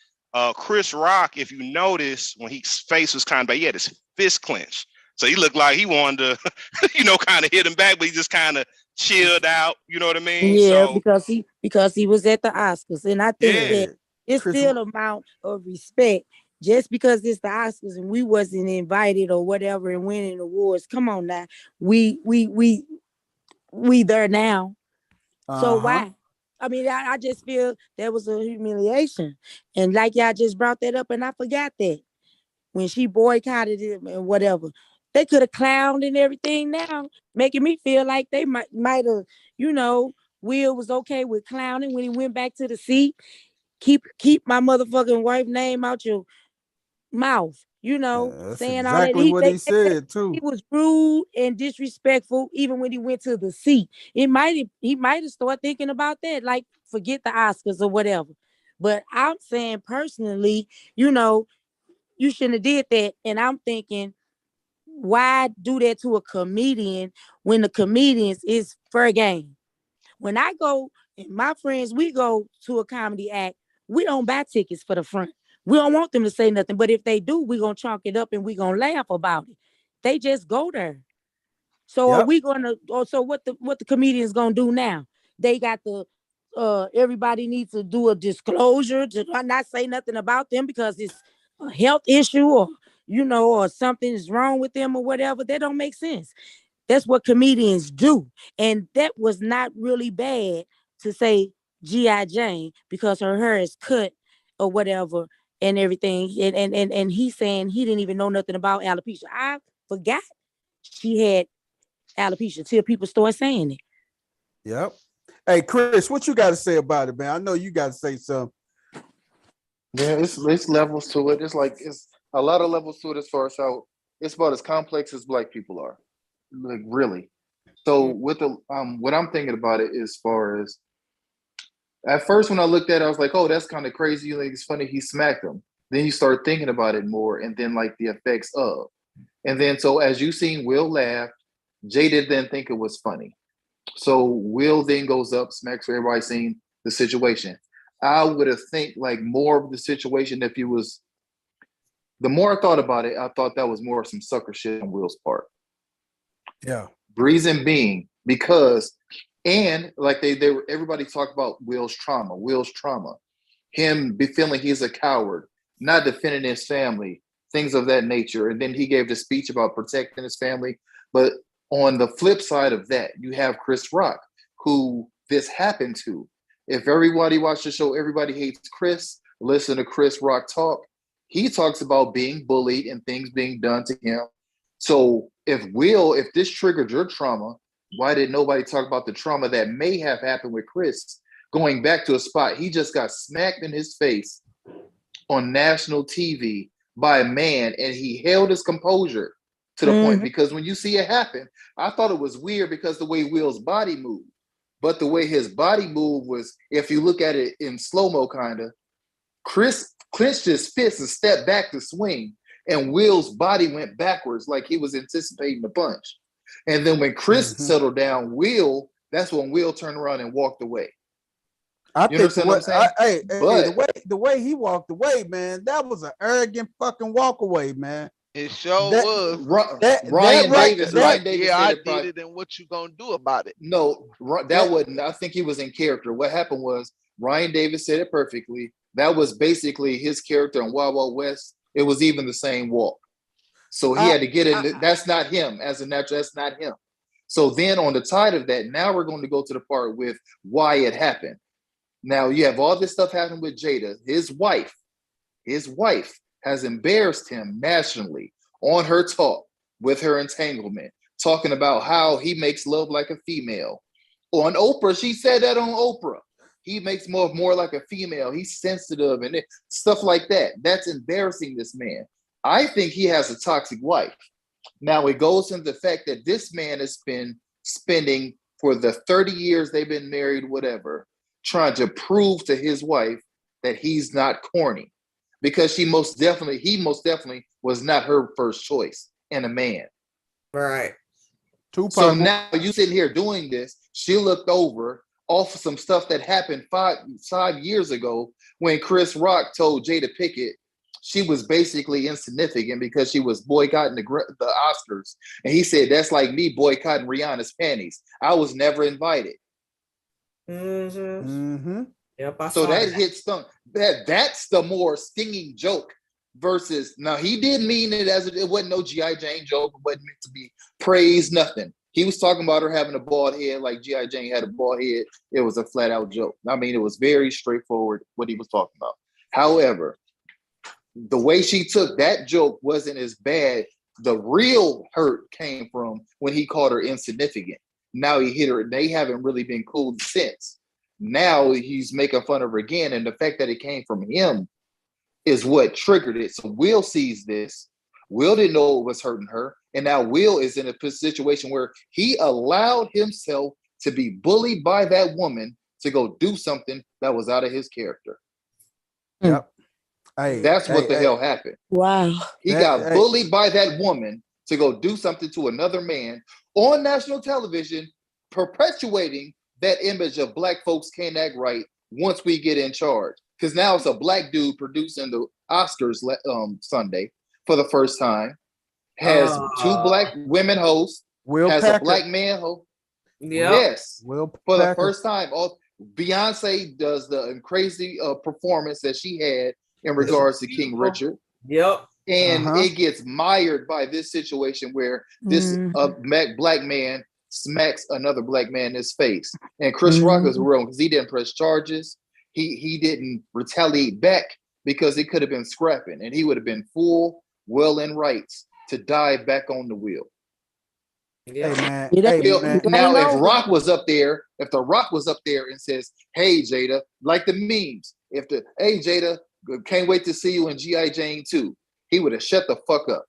Chris Rock, if you notice, when his face was kind of, he had his fist clenched. So he looked like he wanted to, you know, kind of hit him back, but he just kind of chilled out. You know what I mean? Yeah, So because he was at the Oscars, and I think that it's Chris- still amount of respect. Just because it's the Oscars and we wasn't invited or whatever and winning awards, come on now, we there now. So why? I mean, I just feel that was a humiliation, and like y'all just brought that up, and I forgot that when she boycotted it and whatever. They could have clowned and everything now, making me feel like they might have, you know, Will was okay with clowning when he went back to the seat. Keep my motherfucking wife name out your mouth, you know, that's saying all that. exactly what he said too. He was rude and disrespectful even when he went to the seat. He might have started thinking about that, like forget the Oscars or whatever. But I'm saying personally, you know, you shouldn't have did that. And I'm thinking, why do that to a comedian when the comedians is fair game? When I go and my friends, we go to a comedy act, we don't buy tickets for the front. We don't want them to say nothing. But if they do, we're gonna chalk it up and we're gonna laugh about it. They just go there. So are we gonna so what the comedians gonna do now? They got the everybody needs to do a disclosure to not say nothing about them because it's a health issue or you know, or something is wrong with them or whatever. That don't make sense. That's what comedians do. And that was not really bad to say G.I. Jane because her hair is cut or whatever and everything. And he's saying he didn't even know nothing about alopecia. I forgot she had alopecia till people start saying it. Yep. Hey, Chris, what you got to say about it, man? I know you got to say something. Yeah, it's levels to it. It's a lot of levels to it as far as how it's about as complex as Black people are. Like really. So with the what I'm thinking about it as far as at first when I looked at it, I was like, oh, that's kind of crazy. Like it's funny he smacked him. Then you start thinking about it more, and then like the effects of. And then so as you seen Will laugh, Jada didn't think it was funny. So Will then goes up, smacks for everybody seeing the situation. I would have think like more of the situation if he was. The more I thought about it, I thought that was more some sucker shit on Will's part. Yeah. Reason being because, and like they were everybody talked about Will's trauma, him be feeling he's a coward, not defending his family, things of that nature. And then he gave the speech about protecting his family. But on the flip side of that, you have Chris Rock, who this happened to. If everybody watched the show, Everybody Hates Chris, listen to Chris Rock talk. He talks about being bullied and things being done to him. So if this triggered your trauma, why did nobody talk about the trauma that may have happened with Chris going back to a spot he just got smacked in his face on national TV by a man and he held his composure to the point, because when you see it happen, I thought it was weird because the way Will's body moved, but the way his body moved was, if you look at it in slow-mo kind of, Chris clenched his fist and stepped back to swing, and Will's body went backwards like he was anticipating the punch. And then when Chris settled down, that's when Will turned around and walked away. I You think the understand what I'm saying? the way he walked away, man, that was an arrogant fucking walk away, man. It sure That- was. Ryan Davis Like, said I it probably. did it, and what you gonna do about it? No, that wasn't. I think he was in character. What happened was Ryan Davis said it perfectly. That was basically his character in Wild Wild West. It was even the same walk. So he had to get in. That's not him as a natural. That's not him. So then on the tide of that, now we're going to go to the part with why it happened. Now you have all this stuff happening with Jada. His wife has embarrassed him nationally on her talk with her entanglement, talking about how he makes love like a female. On Oprah, she said that on Oprah. He makes more like a female. He's sensitive and stuff like that. That's embarrassing this man. I think he has a toxic wife. Now it goes into the fact that this man has been spending for the 30 years they've been married, whatever, trying to prove to his wife that he's not corny, because he most definitely was not her first choice in a man. Right. So now you sitting here doing this. She looked over off of some stuff that happened 5 years ago when Chris Rock told Jada Pinkett she was basically insignificant because she was boycotting the Oscars. And he said, that's like me boycotting Rihanna's panties. I was never invited. Yep. So that hits some. That's the more stinging joke versus, now he did mean it as it wasn't no G.I. Jane joke. It wasn't meant to be praised, nothing. He was talking about her having a bald head like G.I. Jane had a bald head. It was a flat out joke. I mean, it was very straightforward what he was talking about. However, the way she took that joke wasn't as bad. The real hurt came from when he called her insignificant. Now he hit her. They haven't really been cool since. Now he's making fun of her again. And the fact that it came from him is what triggered it. So Will sees this. Will didn't know it was hurting her. And now Will is in a situation where he allowed himself to be bullied by that woman to go do something that was out of his character. Yep. That's what the hell happened. Wow. He got bullied by that woman to go do something to another man on national television, perpetuating that image of black folks can't act right once we get in charge. Because now it's a black dude producing the Oscars Sunday for the first time. Has two black women hosts. Will has Packer. A black man host. Yep. Yes. Will for Packer. the first time. Beyonce does the crazy performance that she had in regards to King Richard. Yep. And it gets mired by this situation where this black man smacks another black man in his face. And Chris Rock is wrong because he didn't press charges. He didn't retaliate back because it could have been scrapping, and he would have been full, well in rights to dive back on the wheel. Yeah. Hey, man. Hey, man. Now, if The Rock was up there and says, "Hey, Jada," like the memes, "Hey, Jada, can't wait to see you in G.I. Jane 2," he would have shut the fuck up.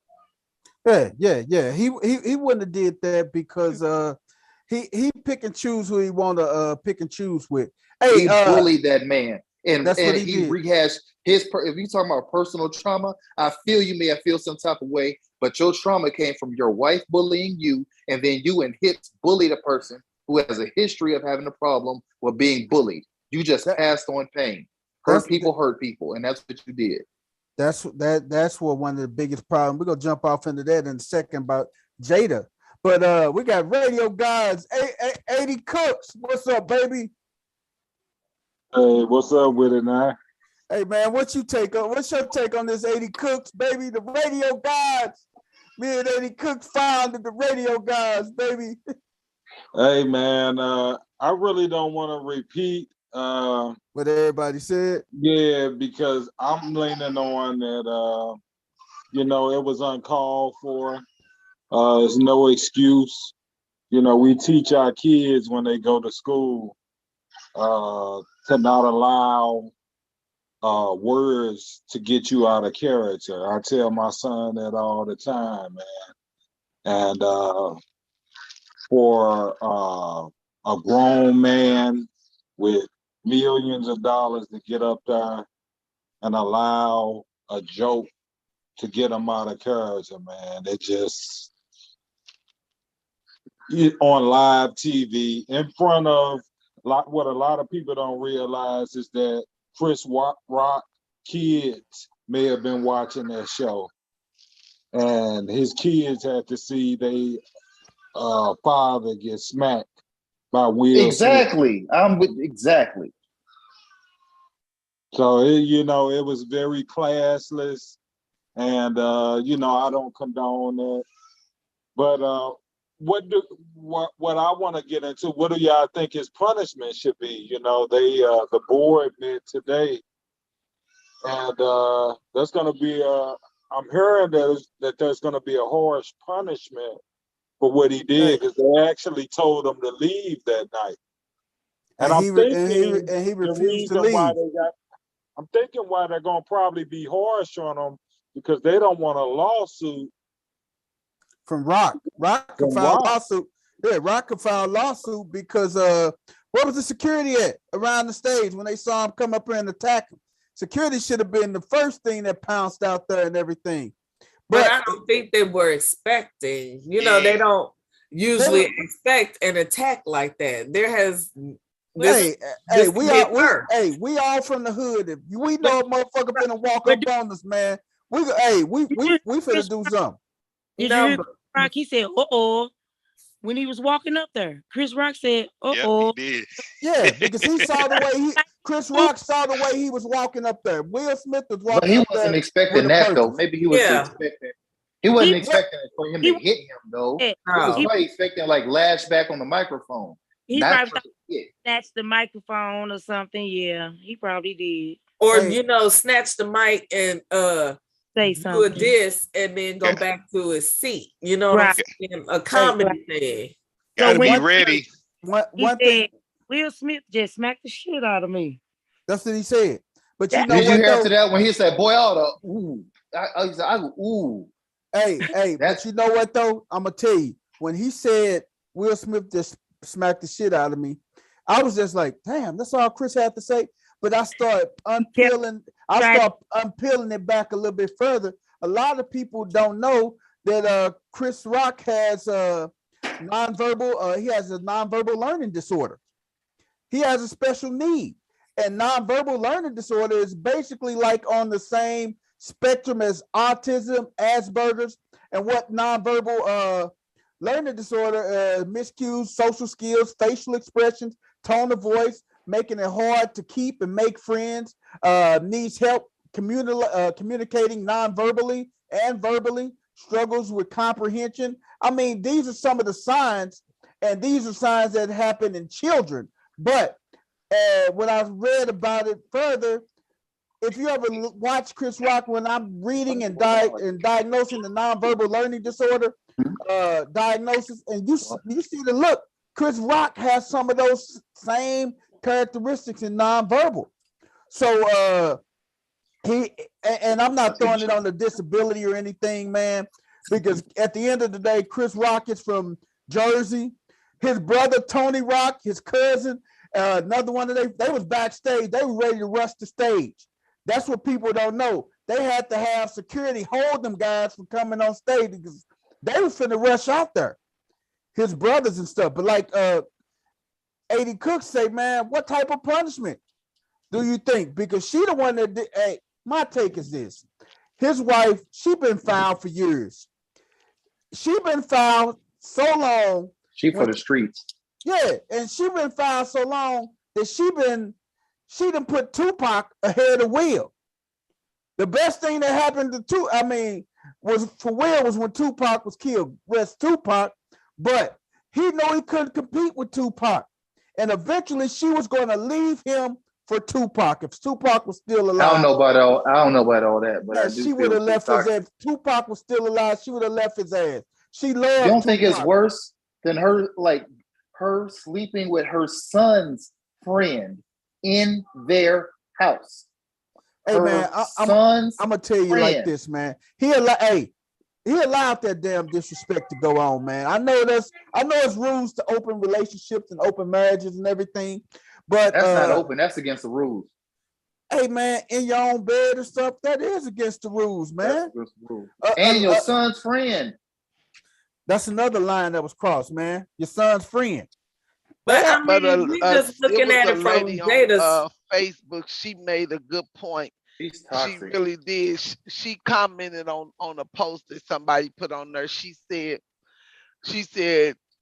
Yeah. He wouldn't have did that because he pick and choose who he want to pick and choose with. Hey, he bullied that man, and that's what he rehashed his. If you talking about personal trauma, I feel you may have feel some type of way, but your trauma came from your wife bullying you, and then you and Hicks bullied a person who has a history of having a problem with being bullied. You just passed on pain. Hurt people, and that's what you did. That's what one of the biggest problems. We're gonna jump off into that in a second about Jada. But we got radio guys, 80 Cooks. What's up, baby? Hey, what's up with it now? Hey man, what's your take on this 80 Cooks, baby? The radio guys. Me and 80 Cooks founded the radio guys, baby. Hey man, I really don't want to repeat what everybody said. Yeah, because I'm leaning on that it was uncalled for. There's no excuse. We teach our kids when they go to school to not allow words to get you out of character. I tell my son that all the time, man. And for a grown man with millions of dollars to get up there and allow a joke to get him out of character, man, it just on live TV in front of what a lot of people don't realize is that Chris Rock kids may have been watching that show, and his kids had to see their father get smacked by Will Exactly. Smith. Exactly. So it was very classless, and I don't condone that. But what I want to get into, what do y'all think his punishment should be? The board met today, and there's going to be I'm hearing that there's going to be a harsh punishment for what he did, because they actually told him to leave that night. And I'm thinking he refused to leave. I'm thinking why they're going to probably be harsh on him, because they don't want a lawsuit from Rock. Rock could file a lawsuit. Yeah, Rock could file a lawsuit because what was the security at around the stage when they saw him come up here and attack him? Security should have been the first thing that pounced out there and everything. But I don't think they were expecting. They don't usually expect an attack like that. There has we all from the hood. If we know a motherfucker finna walk up on us, man, we finna do something. Did you hear Rock? He said, "Uh-oh," when he was walking up there. Chris Rock said, "Uh-oh." Yep, he did. Yeah, because he saw the way Chris Rock saw the way he was walking up there. Will Smith was walking. But he wasn't expecting that though. Maybe he was expecting. He wasn't expecting it for him to hit him though. He was probably expecting like lash back on the microphone. He probably snatched the microphone or something. Yeah, he probably did. Or snatch the mic and say something, do a diss, and then go back to his seat. You know what I'm saying? A comedy thing. Gotta be ready. One thing, Will Smith just smacked the shit out of me. That's what he said. But did you hear after that when he said, "Boy, all the ooh," I go, ooh. Hey, but you know what though? I'm gonna tell you, when he said Will Smith just smacked the shit out of me, I was just like, damn, that's all Chris had to say. But I started unpeeling it back a little bit further. A lot of people don't know that Chris Rock has nonverbal, he has a nonverbal learning disorder. He has a special need. And nonverbal learning disorder is basically like on the same spectrum as autism, Asperger's, and what nonverbal learning disorder miscues social skills, facial expressions, tone of voice, making it hard to keep and make friends, needs help communicating non-verbally and verbally, struggles with comprehension. I mean, these are some of the signs, and these are signs that happen in children. But when I read about it further, if you ever watch Chris Rock, when I'm reading and diagnosing the nonverbal learning disorder diagnosis, and you see the look, Chris Rock has some of those same characteristics in nonverbal. So and I'm not throwing it on the disability or anything, man, because at the end of the day, Chris Rock is from Jersey. His brother Tony Rock, his cousin, another one of they was backstage. They were ready to rush the stage. That's what people don't know. They had to have security hold them guys from coming on stage because they was finna rush out there. His brothers and stuff. But like A.D. Cook say, man, what type of punishment do you think? Because she the one that did. Hey, my take is this. His wife, she been found for years. She been found so long. She for the streets. Yeah, and she been found so long that she done put Tupac ahead of Will. The best thing that happened to was for Will was when Tupac was killed. Rest Tupac, but he knew he couldn't compete with Tupac. And eventually she was going to leave him for Tupac if Tupac was still alive. I don't know about all that, but yeah, she would have left his ass. If Tupac was still alive, she would have left his ass. She loved You don't Tupac. think it's worse than her sleeping with her son's friend in their house? Hey, man, I'm gonna tell you like this, man. he allowed that damn disrespect to go on, man. I know it's rules to open relationships and open marriages and everything, but That's not open. That's against the rules. hey, man, in your own bed and stuff, that is against the rules, man. That's against the rules. And your son's friend. That's another line that was crossed, man. Your son's friend. But I mean, we just looking at it from Jada's on Facebook. She made a good point. She's toxic. She really did. She commented on a post that somebody put on there. She said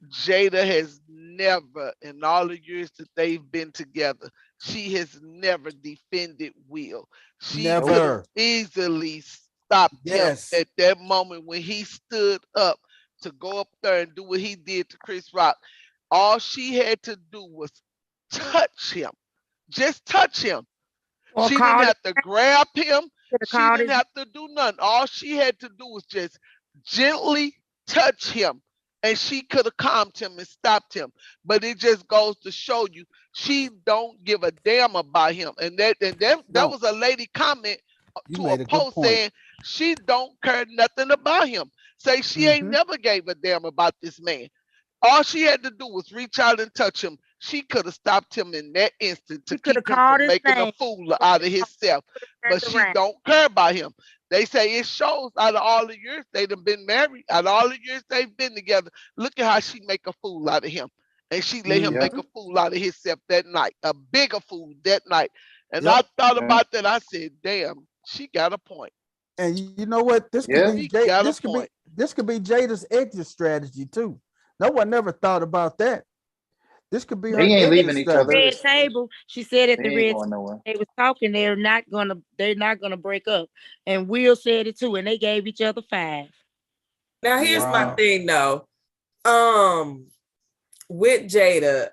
Jada has never, in all the years that they've been together, she has never defended Will. She could easily stopped him at that moment when he stood up to go up there and do what he did to Chris Rock. All she had to do was touch him. Just touch him. She didn't have to grab him. She didn't have to do nothing. All she had to do was just gently touch him. And she could have calmed him and stopped him. But it just goes to show you she don't give a damn about him. And that was a lady comment to a post saying she don't care nothing about him. Say she ain't never gave a damn about this man. All she had to do was reach out and touch him. She could have stopped him in that instant to keep him from making a fool out of himself. But she don't care about him. They say it shows out of all the years they've been married, out of all the years they've been together, look at how she make a fool out of him. And she let him make a fool out of himself that night, a bigger fool that night. And I thought about that. I said, damn, she got a point. And you know what? This could be Jada's exit strategy too. No one never thought about that. This could be her. They ain't leaving each other. Red table. She said at the red table they was talking. They're not gonna break up. And Will said it too. And they gave each other 5. Now here's my thing though. With Jada,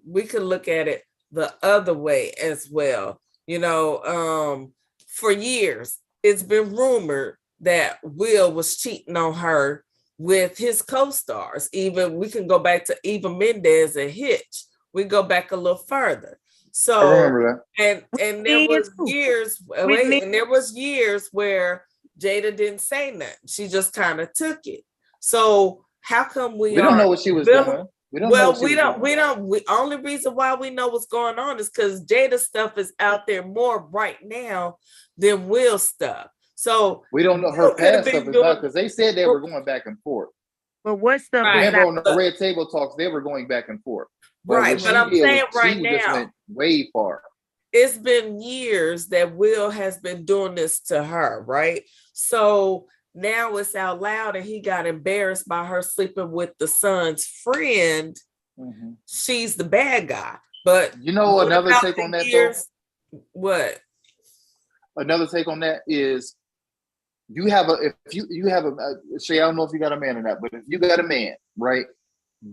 we could look at it the other way as well. You know, for years it's been rumored that Will was cheating on her with his co-stars. Even we can go back to Eva Mendes and Hitch. We go back a little further. So I remember that. And there was years, and there was years where Jada didn't say nothing. She just kind of took it. So how come we don't know what she was doing? We don't. Only reason why we know what's going on is because Jada's stuff is out there more right now than Will's stuff. So we don't know her past stuff as well because they said they were going back and forth. But what stuff? Remember on the red table talks, they were going back and forth. Right, but I'm saying right now, just went way far. It's been years that Will has been doing this to her, right? So now it's out loud, and he got embarrassed by her sleeping with the son's friend. Mm-hmm. She's the bad guy, but you know another take on that. What? Another take on that is. You have Shay, I don't know if you got a man or not, but if you got a man, right?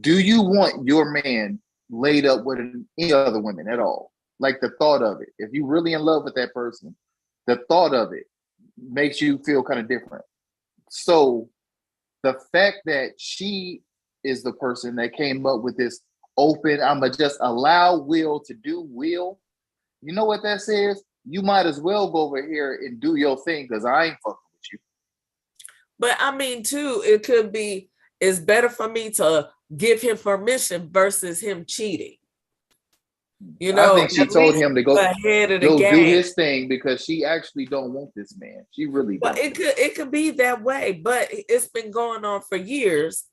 Do you want your man laid up with any other women at all? Like the thought of it. If you're really in love with that person, the thought of it makes you feel kind of different. So the fact that she is the person that came up with this open, I'ma just allow Will to do Will. You know what that says? You might as well go over here and do your thing because I ain't fucking. But I mean, too, it could be, it's better for me to give him permission versus him cheating. You know, I think she told him to go do his thing because she actually don't want this man. She really don't. But it could be that way, but it's been going on for years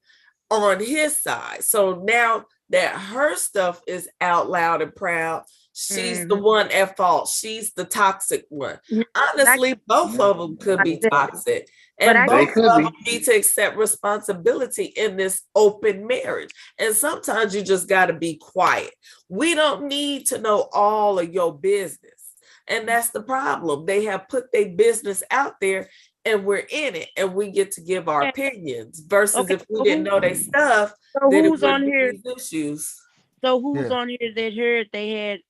on his side. So now that her stuff is out loud and proud, she's the one at fault. She's the toxic one. Honestly, both of them could be toxic. And both of them need to accept responsibility in this open marriage. And sometimes you just got to be quiet. We don't need to know all of your business. And that's the problem. They have put their business out there and we're in it and we get to give our opinions versus if we didn't know their stuff. So who's on here? Issues. So who's on here that heard they had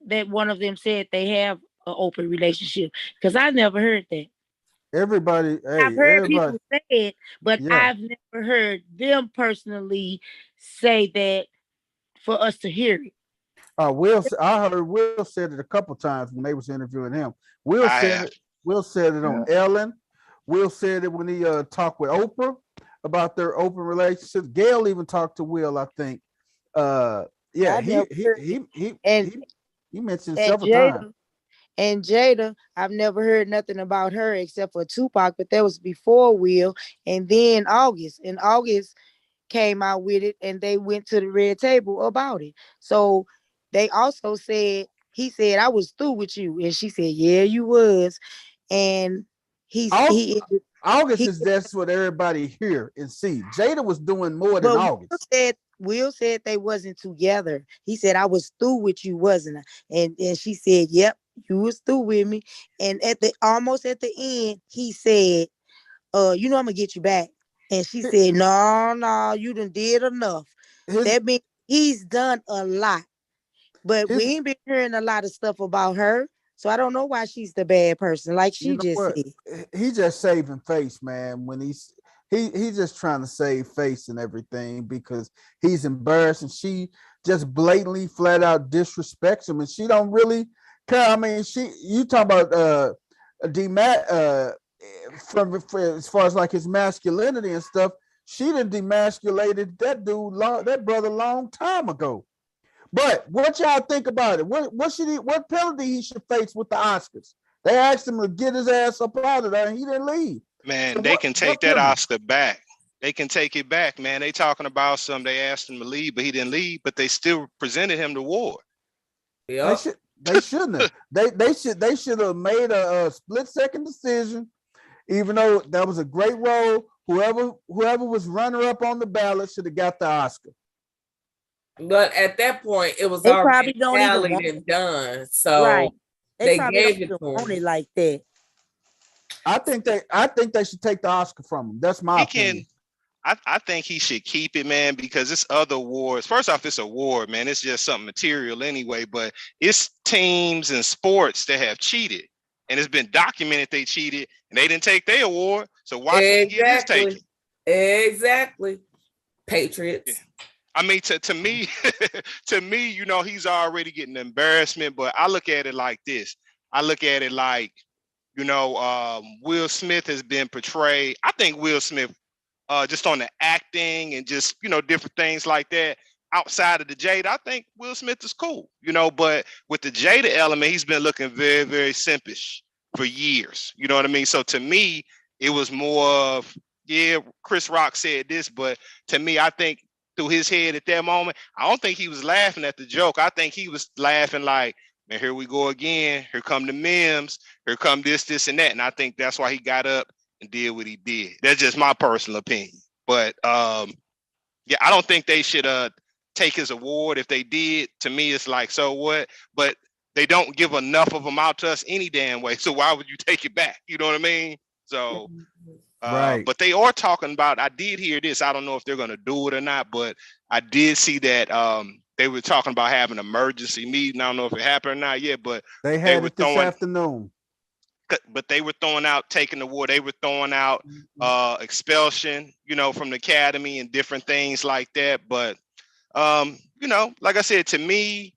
that one of them said they have an open relationship? Because I never heard that. I've heard people say it, but I've never heard them personally say that for us to hear it. I heard Will said it a couple times when they was interviewing him. Will said it on Ellen. Will said it when he talked with Oprah about their open relationship. Gail even talked to Will, I think. Yeah, I never heard it. And he mentioned and several times. Jada, I've never heard nothing about her except for Tupac, but that was before Will. And then August. And August came out with it and they went to the red table about it. So they also said, he said, I was through with you. And she said, yeah, you was. And August he is that's what everybody hear and see. Jada was doing more than but August. Will said they wasn't together. He said, I was through with you, wasn't I? And she said, yep, you was through with me. And almost at the end, he said, you know, I'm gonna get you back. And she said, no, you done did enough. That means he's done a lot. But we ain't been hearing a lot of stuff about her. So I don't know why she's the bad person, like she just what? said. He just saving face, man. When he's just trying to save face and everything because he's embarrassed and she just blatantly, flat out disrespects him, and she don't really care. I mean, you talk about from as far as like his masculinity and stuff. She done demasculated that dude, that brother, long time ago. But what y'all think about it? What penalty he should face with the Oscars? They asked him to get his ass up out of there, and he didn't leave. Man, so they can take that Oscar back. They can take it back, man. They talking about they asked him to leave, but he didn't leave, but they still presented him the award. Yeah. They shouldn't have. They should have made a split-second decision, even though that was a great role. Whoever was runner-up on the ballot should have got the Oscar. But at that point, it was already tallied and done. So right. They gave it to him like that. I think they should take the Oscar from him. That's my opinion. I think he should keep it, man, because it's other awards. First off, it's an award, man. It's just something material anyway, but it's teams and sports that have cheated. And it's been documented they cheated and they didn't take their award. So why can't he get his taken? Exactly. Patriots. Yeah. I mean, to me, you know, he's already getting embarrassment, but I look at it like this. I look at it like, you know, Will Smith has been portrayed. I think Will Smith, just on the acting and just, you know, different things like that, outside of the Jada, I think Will Smith is cool, you know, but with the Jada element, he's been looking very, very simpish for years. You know what I mean? So to me, it was more of, yeah, Chris Rock said this, but to me, I think through his head at that moment, I don't think he was laughing at the joke. I think he was laughing like, man, here we go again. Here come the memes. Here come this, and that. And I think that's why he got up and did what he did. That's just my personal opinion. But yeah, I don't think they should take his award. If they did, to me, it's like, so what? But they don't give enough of them out to us any damn way. So why would you take it back? You know what I mean? So right. But they are talking about, I did hear this. I don't know if they're going to do it or not, but I did see that they were talking about having an emergency meeting. I don't know if it happened or not yet, but they had it this afternoon. But they were throwing out, taking the award. They were throwing out expulsion, you know, from the academy and different things like that. But, you know, like I said, to me,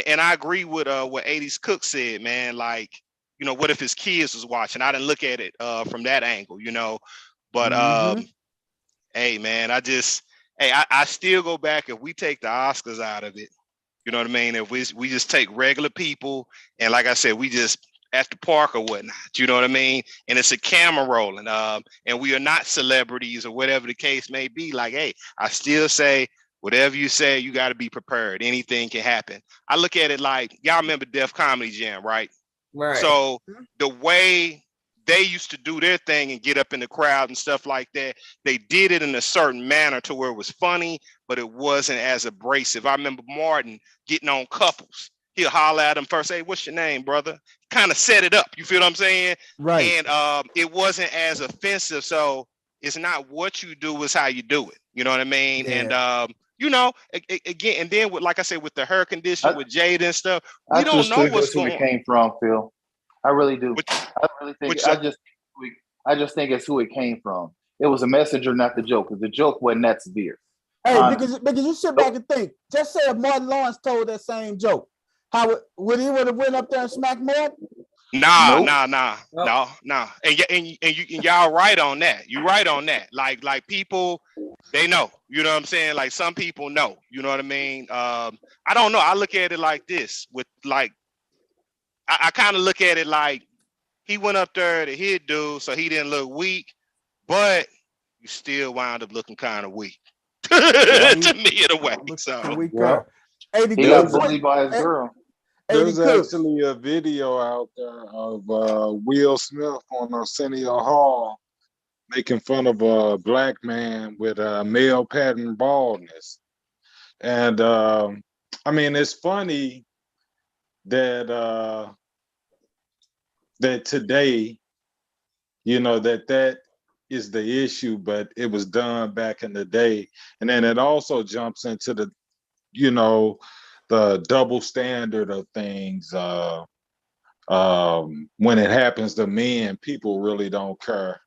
and I agree with what 80s Cook said, man, like, you know, what if his kids was watching? I didn't look at it from that angle, you know, but hey, man, I still go back. If we take the Oscars out of it, you know what I mean? If we just take regular people and, like I said, we just at the park or whatnot, you know what I mean? And it's a camera rolling, and we are not celebrities or whatever the case may be. Like, hey, I still say, whatever you say, you got to be prepared. Anything can happen. I look at it like, y'all remember Def Comedy Jam, right? Right. So the way they used to do their thing and get up in the crowd and stuff like that, they did it in a certain manner to where it was funny, but it wasn't as abrasive. I remember Martin getting on couples. He'll holler at them first, hey, what's your name, brother? Kind of set it up. You feel what I'm saying? Right. And it wasn't as offensive. So it's not what you do, it's how you do it. You know what I mean? Yeah. And you know, again, and then with, like I said, with the hair condition, with Jada and stuff, we don't know what's going on. It came from, Phil. I really do. I really think. I just think it's who it came from. It was a messenger, not the joke. Because the joke wasn't that severe. Hey, because you sit back and think. Just say if Martin Lawrence told that same joke, how would he have went up there and smacked Martin? Nah, Nope. nah, nah, Nope. no. And y'all right on that. You right on that. Like people, they know. You know what I'm saying? Like some people know. You know what I mean? I don't know. I look at it like this. With like, I kind of look at it like he went up there to hit dude, so he didn't look weak, but you still wound up looking kind of weak Yeah, to he me in a way. looked So Yeah. weaker. 80 He There got Cooks. was What? bullied by his girl. there 80 was Cooks. actually a video out there of Will Smith on Arsenio Hall making fun of a black man with male pattern baldness. And I mean, it's funny that that today, you know, that is the issue, but it was done back in the day. And then it also jumps into the, you know, the double standard of things. When it happens to men, people really don't care.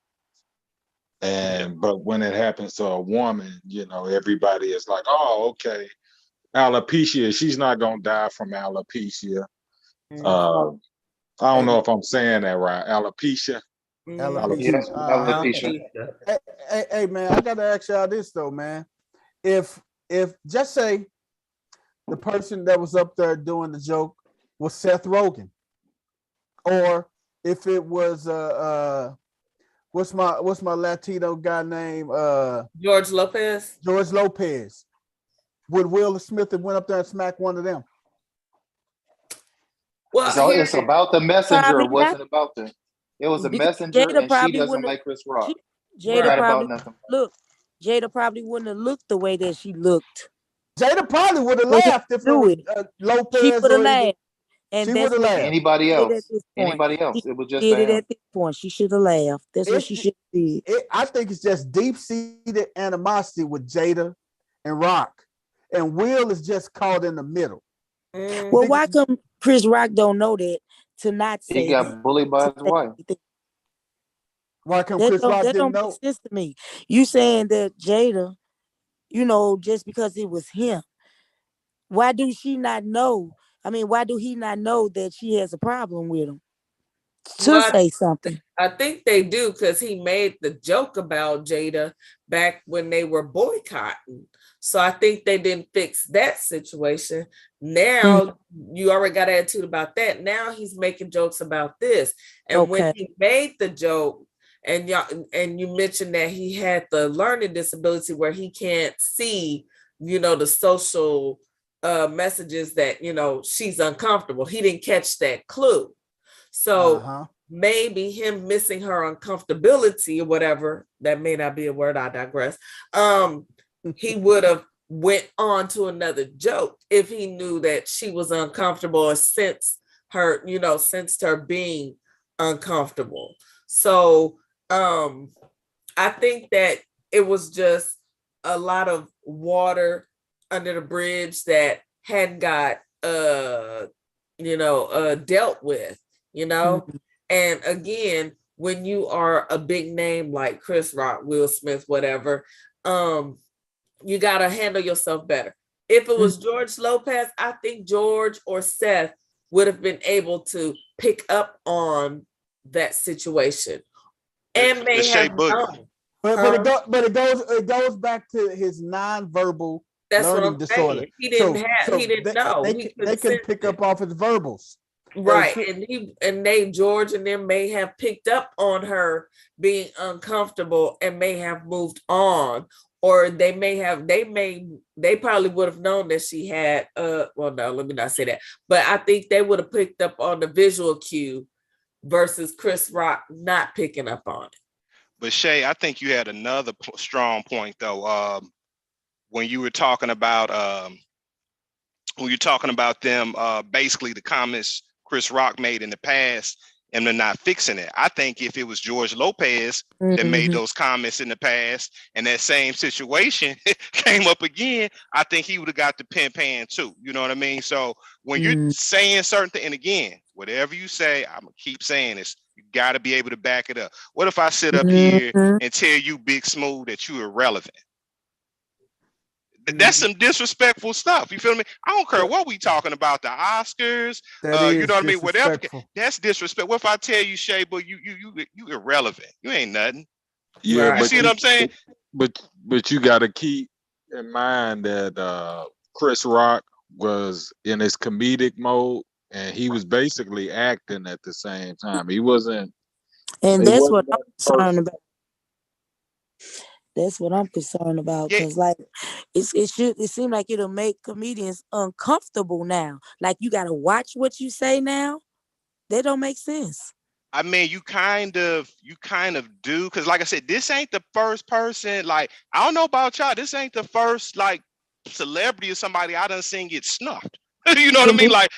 yeah, And but when it happens to a woman, you know, everybody is like, oh, okay, alopecia, she's not gonna die from alopecia. Uh, I don't know if I'm saying that right. Alopecia. Alopecia. Yeah, Alopecia. alopecia. Hey, man, I gotta ask y'all this though, man. If just say the person that was up there doing the joke was Seth Rogen, or if it was what's my Latino guy name George Lopez. George Lopez, would Will Smith have went up there and smacked one of them? Well, It's about the messenger. Probably It not. wasn't about the. It was a Because messenger, Jada and she probably doesn't wouldn't like Chris Rock. Jada Not probably about nothing. look. Jada probably wouldn't have looked the way that she looked Jada probably would have when he laughed if it do was it. She Lopez would have or either. laughed, and She would that's have what she laughed. Anybody did at else? this point. Anybody else? She It was just did for it him. at this point. She should have laughed. That's what It's she should have did. I think it's just deep-seated animosity with Jada and Rock, and Will is just caught in the middle. Well, why come Chris Rock don't know that to not He say that? got bullied by his wife. Why come That Chris Rock don't didn't make know? sense to me. You saying that Jada, you know, just because it was him, why do she not know? I mean, why do he not know that she has a problem with him to Well, say something? I think they do because he made the joke about Jada back when they were boycotting. So I think they didn't fix that situation. Now you already got attitude about that. Now he's making jokes about this. And when Okay. he made the joke, and you mentioned that he had the learning disability where he can't see, you know, the social messages that, you know, she's uncomfortable. He didn't catch that clue. So maybe him missing her uncomfortability or whatever, that may not be a word, I digress. He would have went on to another joke if he knew that she was uncomfortable or sensed her, you know, sensed her being uncomfortable. So I think that it was just a lot of water under the bridge that hadn't got dealt with, you know. And again, when you are a big name like Chris Rock, Will Smith, whatever, you got to handle yourself better. If it was George Lopez, I think George or Seth would have been able to pick up on that situation and may have known. But it goes back to his nonverbal That's what learning I'm disorder. saying. He didn't he didn't know. They can pick up off his verbals. Right. And George and them may have picked up on her being uncomfortable and may have moved on. Or they probably would have known that she had well, no, let me not say that. But I think they would have picked up on the visual cue versus Chris Rock not picking up on it. But Shay, I think you had another strong point though. When you were talking about them, basically the comments Chris Rock made in the past, and they're not fixing it. I think if it was George Lopez that made those comments in the past, and that same situation came up again, I think he would have got the pin pan too. You know what I mean? So when you're saying certain things, and again, whatever you say, I'm gonna keep saying this. You got to be able to back it up. What if I sit up here and tell you, Big Smooth, that you irrelevant? That's some disrespectful stuff. You feel me? I don't care what we talking about, the Oscars, That you is know what I mean? Whatever. disrespectful. That's disrespect. What if I tell you, Shay, but you irrelevant. You ain't nothing. Yeah, Right. You but see what I'm saying? but you got to keep in mind that Chris Rock was in his comedic mode, and he was basically acting at the same time. He wasn't. And He that's wasn't what I'm that concerned person. about. That's what I'm concerned about. Yeah. Cause like it seemed like it'll make comedians uncomfortable now. Like you gotta watch what you say now. That don't make sense. I mean, you kind of do, because like I said, this ain't the first person. Like, I don't know about y'all, this ain't the first like celebrity or somebody I done seen get snuffed. You know what I mean? Like,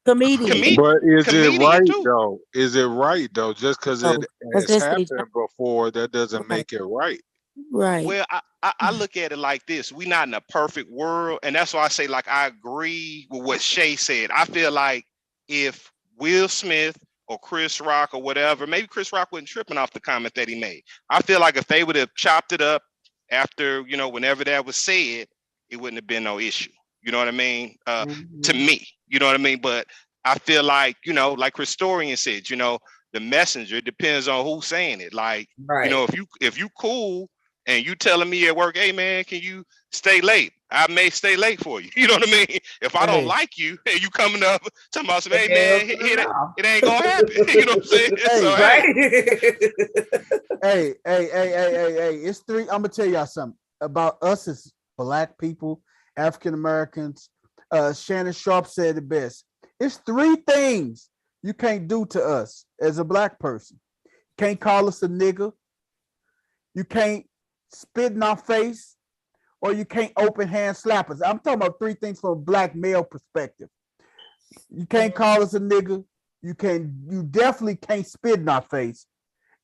Comedian. But is it comedian right too. though? Is it right though? Just because No, it because has that's their job. happened before, that doesn't Right. make it right. Right. Well, I look at it like this. We not in a perfect world. And that's why I say, like, I agree with what Shay said. I feel like if Will Smith or Chris Rock or whatever, maybe Chris Rock wasn't tripping off the comment that he made. I feel like if they would have chopped it up after, whenever that was said, it wouldn't have been no issue. You know what I mean? To me, you know what I mean? But I feel like, like Christorian said, the messenger depends on who's saying it. Like, Right. if you cool and you telling me at work, hey man, can you stay late? I may stay late for you. You know what I mean? If I don't Hey. like you and you coming up talking about some, hey Hell man, to the no. it ain't gonna happen. You know what I'm saying? Hey. So Right. Hey, it's three. I'm gonna tell y'all something about us as Black people, African Americans. Shannon Sharp said it best. It's three things you can't do to us as a Black person. You can't call us a nigga. You can't spit in our face, or you can't open hand slap us. I'm talking about three things from a Black male perspective. You can't call us a nigga. You definitely can't spit in our face.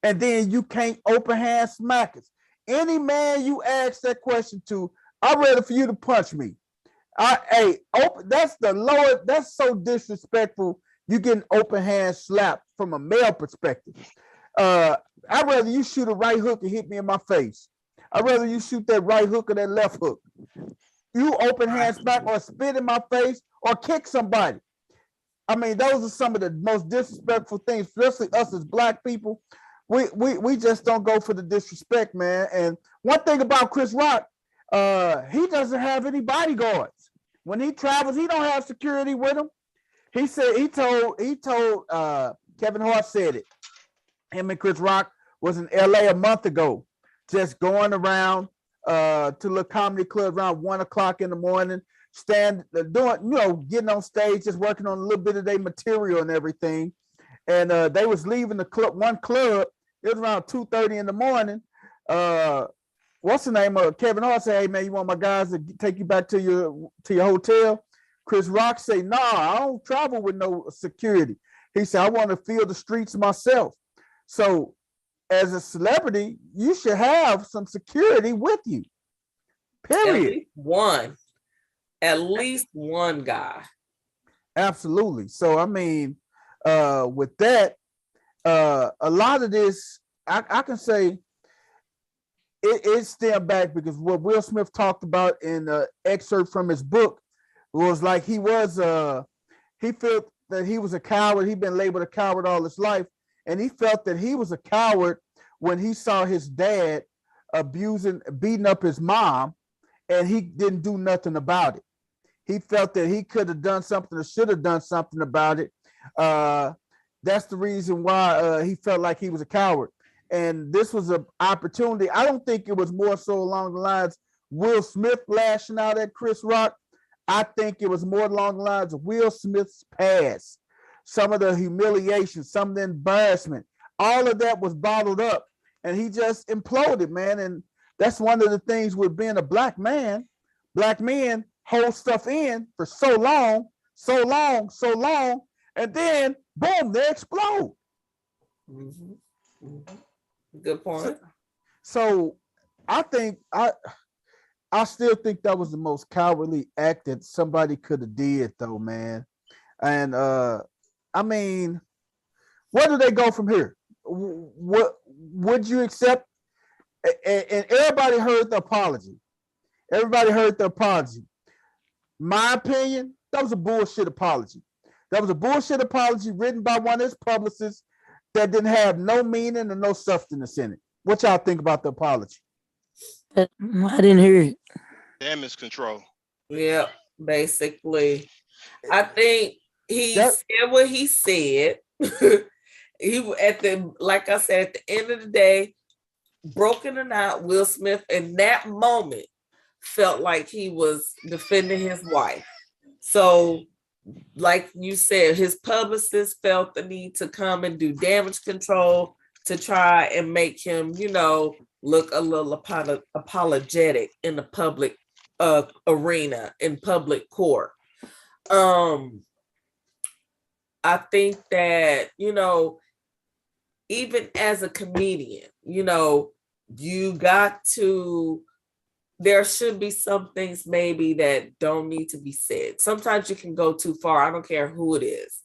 And then you can't open hand smack us. Any man you ask that question to, I'm ready for you to punch me. That's the lower, that's so disrespectful. You get an open hand slap from a male perspective. I'd rather you shoot a right hook and hit me in my face. I'd rather you shoot that right hook or that left hook. You open hand smack or spit in my face or kick somebody. I mean, those are some of the most disrespectful things, especially us as Black people. We just don't go for the disrespect, man. And one thing about Chris Rock, he doesn't have any bodyguards. When he travels, he don't have security with him. He said he told Kevin Hart said it. Him and Chris Rock was in LA a month ago, just going around to little comedy clubs around 1:00 in the morning, doing, getting on stage, just working on a little bit of their material and everything. And they was leaving the club, one club. It was around 2:30 in the morning. What's the name of Kevin Hart said, hey man, you want my guys to take you back to your hotel? Chris Rock say, nah, I don't travel with no security. He said, I want to feel the streets myself. So as a celebrity, you should have some security with you. Period. At least one guy. Absolutely. So I mean, with that, a lot of this, I can say it stemmed back because what Will Smith talked about in the excerpt from his book was like he felt that he was a coward. He'd been labeled a coward all his life. And he felt that he was a coward when he saw his dad beating up his mom, and he didn't do nothing about it. He felt that he could have done something or should have done something about it. That's the reason why he felt like he was a coward. And this was an opportunity. I don't think it was more so along the lines Will Smith lashing out at Chris Rock. I think it was more along the lines of Will Smith's past. Some of the humiliation, some of the embarrassment, all of that was bottled up, and he just imploded, man. And that's one of the things with being a Black man. Black men hold stuff in for so long, and then boom, they explode. Mm-hmm. Mm-hmm. Good point. So I think I still think that was the most cowardly act that somebody could have did, though, man. And I mean, where do they go from here? What would you accept? And everybody heard the apology. Everybody heard the apology. My opinion, that was a bullshit apology. That was a bullshit apology written by one of his publicists that didn't have no meaning and no substance in it. What y'all think about the apology? I didn't hear it. Damage control. Yeah, basically. I think he That- said what he said. He at the like I said, at the end of the day, broken or not, Will Smith in that moment felt like he was defending his wife. So, like you said, his publicist felt the need to come and do damage control to try and make him, look a little apologetic in the public arena, in public court. I think that, even as a comedian, you got to, there should be some things maybe that don't need to be said. Sometimes you can go too far. I don't care who it is.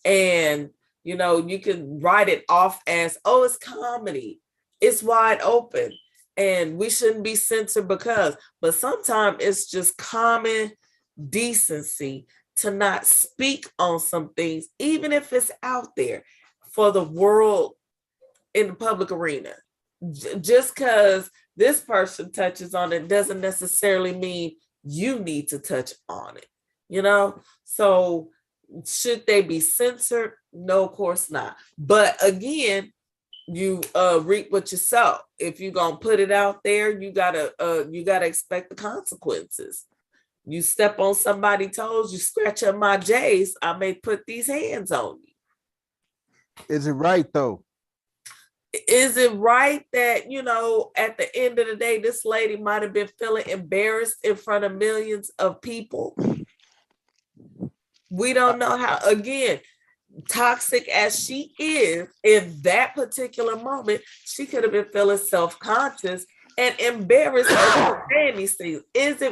And, you can write it off as, oh, it's comedy. It's wide open. And we shouldn't be censored because, but sometimes it's just common decency to not speak on some things, even if it's out there for the world in the public arena. Just because this person touches on it doesn't necessarily mean you need to touch on it, So should they be censored? No, of course not. But again, you reap what you sow. If you're gonna put it out there, you gotta expect the consequences. You step on somebody's toes, you scratch up my J's, I may put these hands on you. Is it right though? Is it right that, at the end of the day, this lady might have been feeling embarrassed in front of millions of people? We don't know how, again, toxic as she is in that particular moment, she could have been feeling self-conscious and embarrassed for saying these things.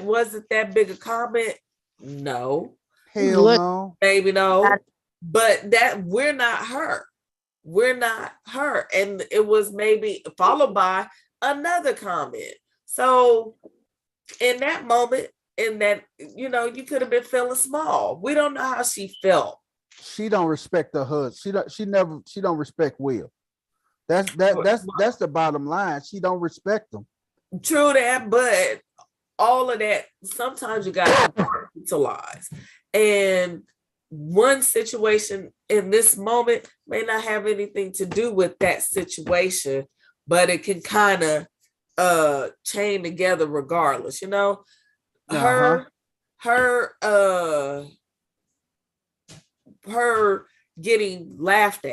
Was it that big a comment? No. Hell no. Maybe no. But that we're not her. We're not her. And it was maybe followed by another comment. So in that moment, you could have been feeling small. We don't know how she felt. She don't respect her husband. She don't respect Will. That's the bottom line. She don't respect him. True that, but all of that, sometimes you got to utilize. And one situation in this moment may not have anything to do with that situation, but it can kind of chain together regardless, her getting laughed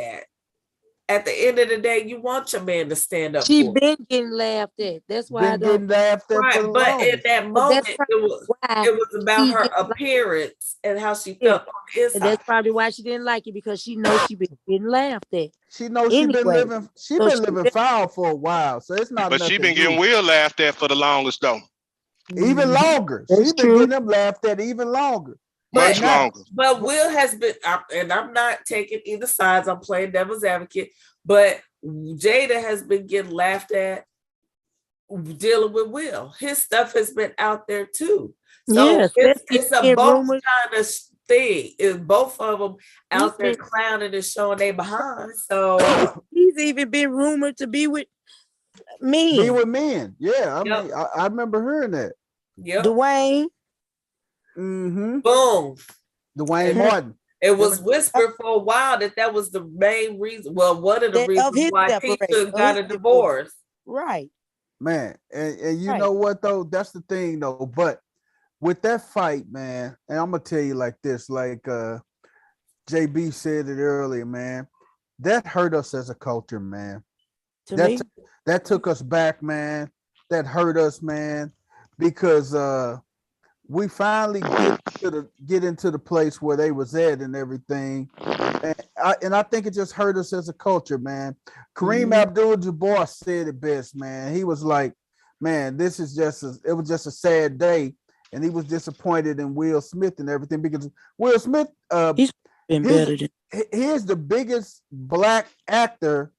at the end of the day, you want your man to stand up. She been getting laughed at. That's why getting laughed at. Right, but in that moment, it was about her appearance and how she felt on the inside. And that's probably why she didn't like it, because she knows she been getting laughed at. She knows she been living foul for a while, so it's not. But she been getting Will laughed at for the longest though. Even longer. She's been getting them laughed at even longer. Much longer. But Will has been, and I'm not taking either sides, I'm playing devil's advocate, but Jada has been getting laughed at dealing with Will. His stuff has been out there too. So yes, it's a both kind of thing. It's both of them out there clowning and showing they behind. So he's even been rumored to be with men. Be with men. Yeah. I mean, I remember hearing that. Yeah. Dwayne. Mm-hmm. Boom. Dwayne Martin. It was whispered for a while that was the main reason. Well, one of the reasons why Keisha got a divorce. Right. Man, and you know what though? That's the thing though. But with that fight, man, and I'm gonna tell you like this, like JB said it earlier, man. That hurt us as a culture, man. That took us back, man. That hurt us, man, because we finally get into the place where they was at and everything, and I think it just hurt us as a culture, man. Kareem Abdul-Jabbar said it best, man. He was like, man, it was just a sad day, and he was disappointed in Will Smith and everything, because Will Smith, he's been better than. He's the biggest black actor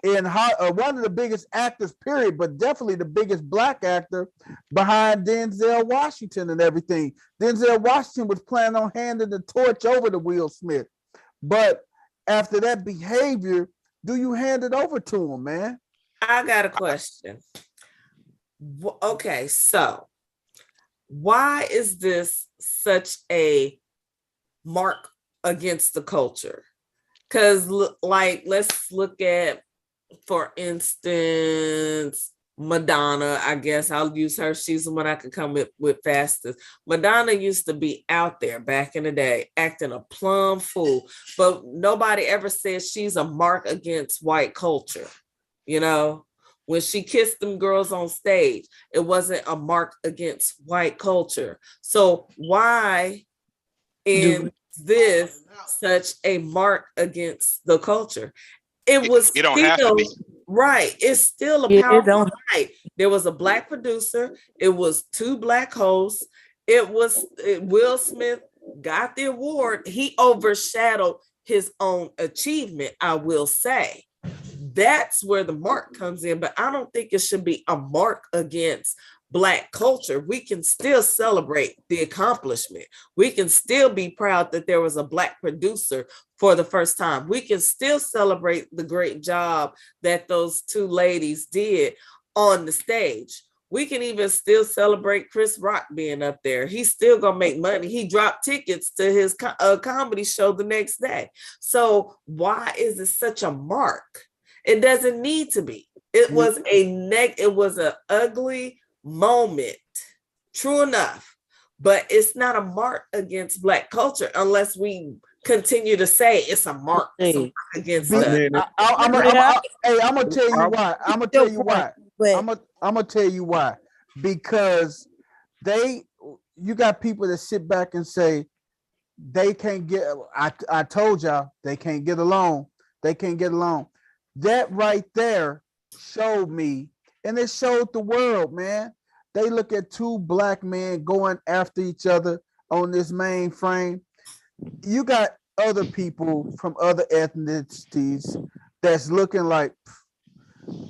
one of the biggest actors, period, but definitely the biggest black actor behind Denzel Washington and everything. Denzel Washington was planning on handing the torch over to Will Smith. But after that behavior, do you hand it over to him, man? I got a question. Okay, so why is this such a mark against the culture? Because, like, let's look at, for instance, Madonna. I guess I'll use her. She's the one I can come with fastest. Madonna used to be out there back in the day acting a plum fool, but nobody ever said she's a mark against white culture. You know, when she kissed them girls on stage, it wasn't a mark against white culture. So why is this such a mark against the culture? It was It don't have to still be. right. It's still a Yeah, it powerful don't. night. There was a black producer. It was 2 black hosts. Will Smith got the award. He overshadowed his own achievement, I will say. That's where the mark comes in, but I don't think it should be a mark against Black culture. We can still celebrate the accomplishment. We can still be proud that there was a Black producer for the first time. We can still celebrate the great job that those 2 ladies did on the stage. We can even still celebrate Chris Rock being up there. He's still gonna make money. He dropped tickets to his comedy show the next day. So why is it such a mark? It doesn't need to be. It was it was an ugly moment, true enough, but it's not a mark against Black culture unless we continue to say it's a mark against us. I'm gonna tell you why. I'm gonna tell you why. I'm gonna tell you why. Because you got people that sit back and say they can't get. I told y'all they can't get along. They can't get along. That right there showed me, and it showed the world, man. They look at 2 Black men going after each other on this mainframe. You got other people from other ethnicities that's looking like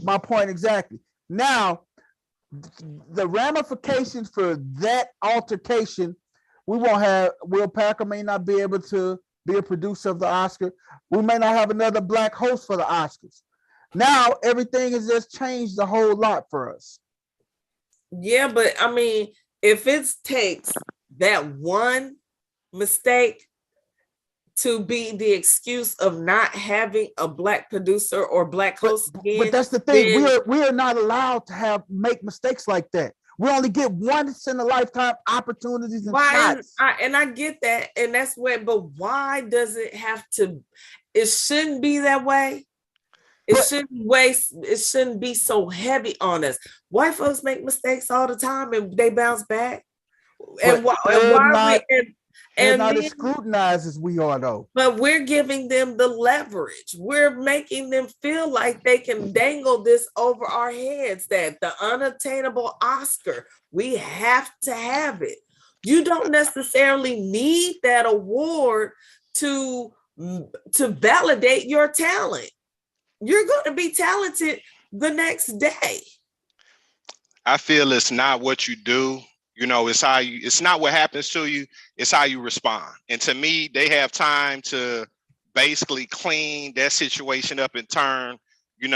my point exactly. Now, the ramifications for that altercation, we won't have. Will Packer may not be able to be a producer of the Oscar. We may not have another Black host for the Oscars. Now everything has just changed a whole lot for us. Yeah, but I mean, if it takes that one mistake to be the excuse of not having a Black producer or Black host again, but that's the thing. We are not allowed to make mistakes like that. We only get once in a lifetime opportunities and shots. And I get that, and that's where. But why does it have to? It shouldn't be that way. It shouldn't be so heavy on us. White folks make mistakes all the time and they bounce back. And why they're not as scrutinized as we are, though. But we're giving them the leverage. We're making them feel like they can dangle this over our heads, that the unattainable Oscar, we have to have it. You don't necessarily need that award to validate your talent. You're going to be talented the next day. I feel it's not what you do. You know, it's not what happens to you. It's how you respond. And to me, they have time to basically clean that situation up and turn it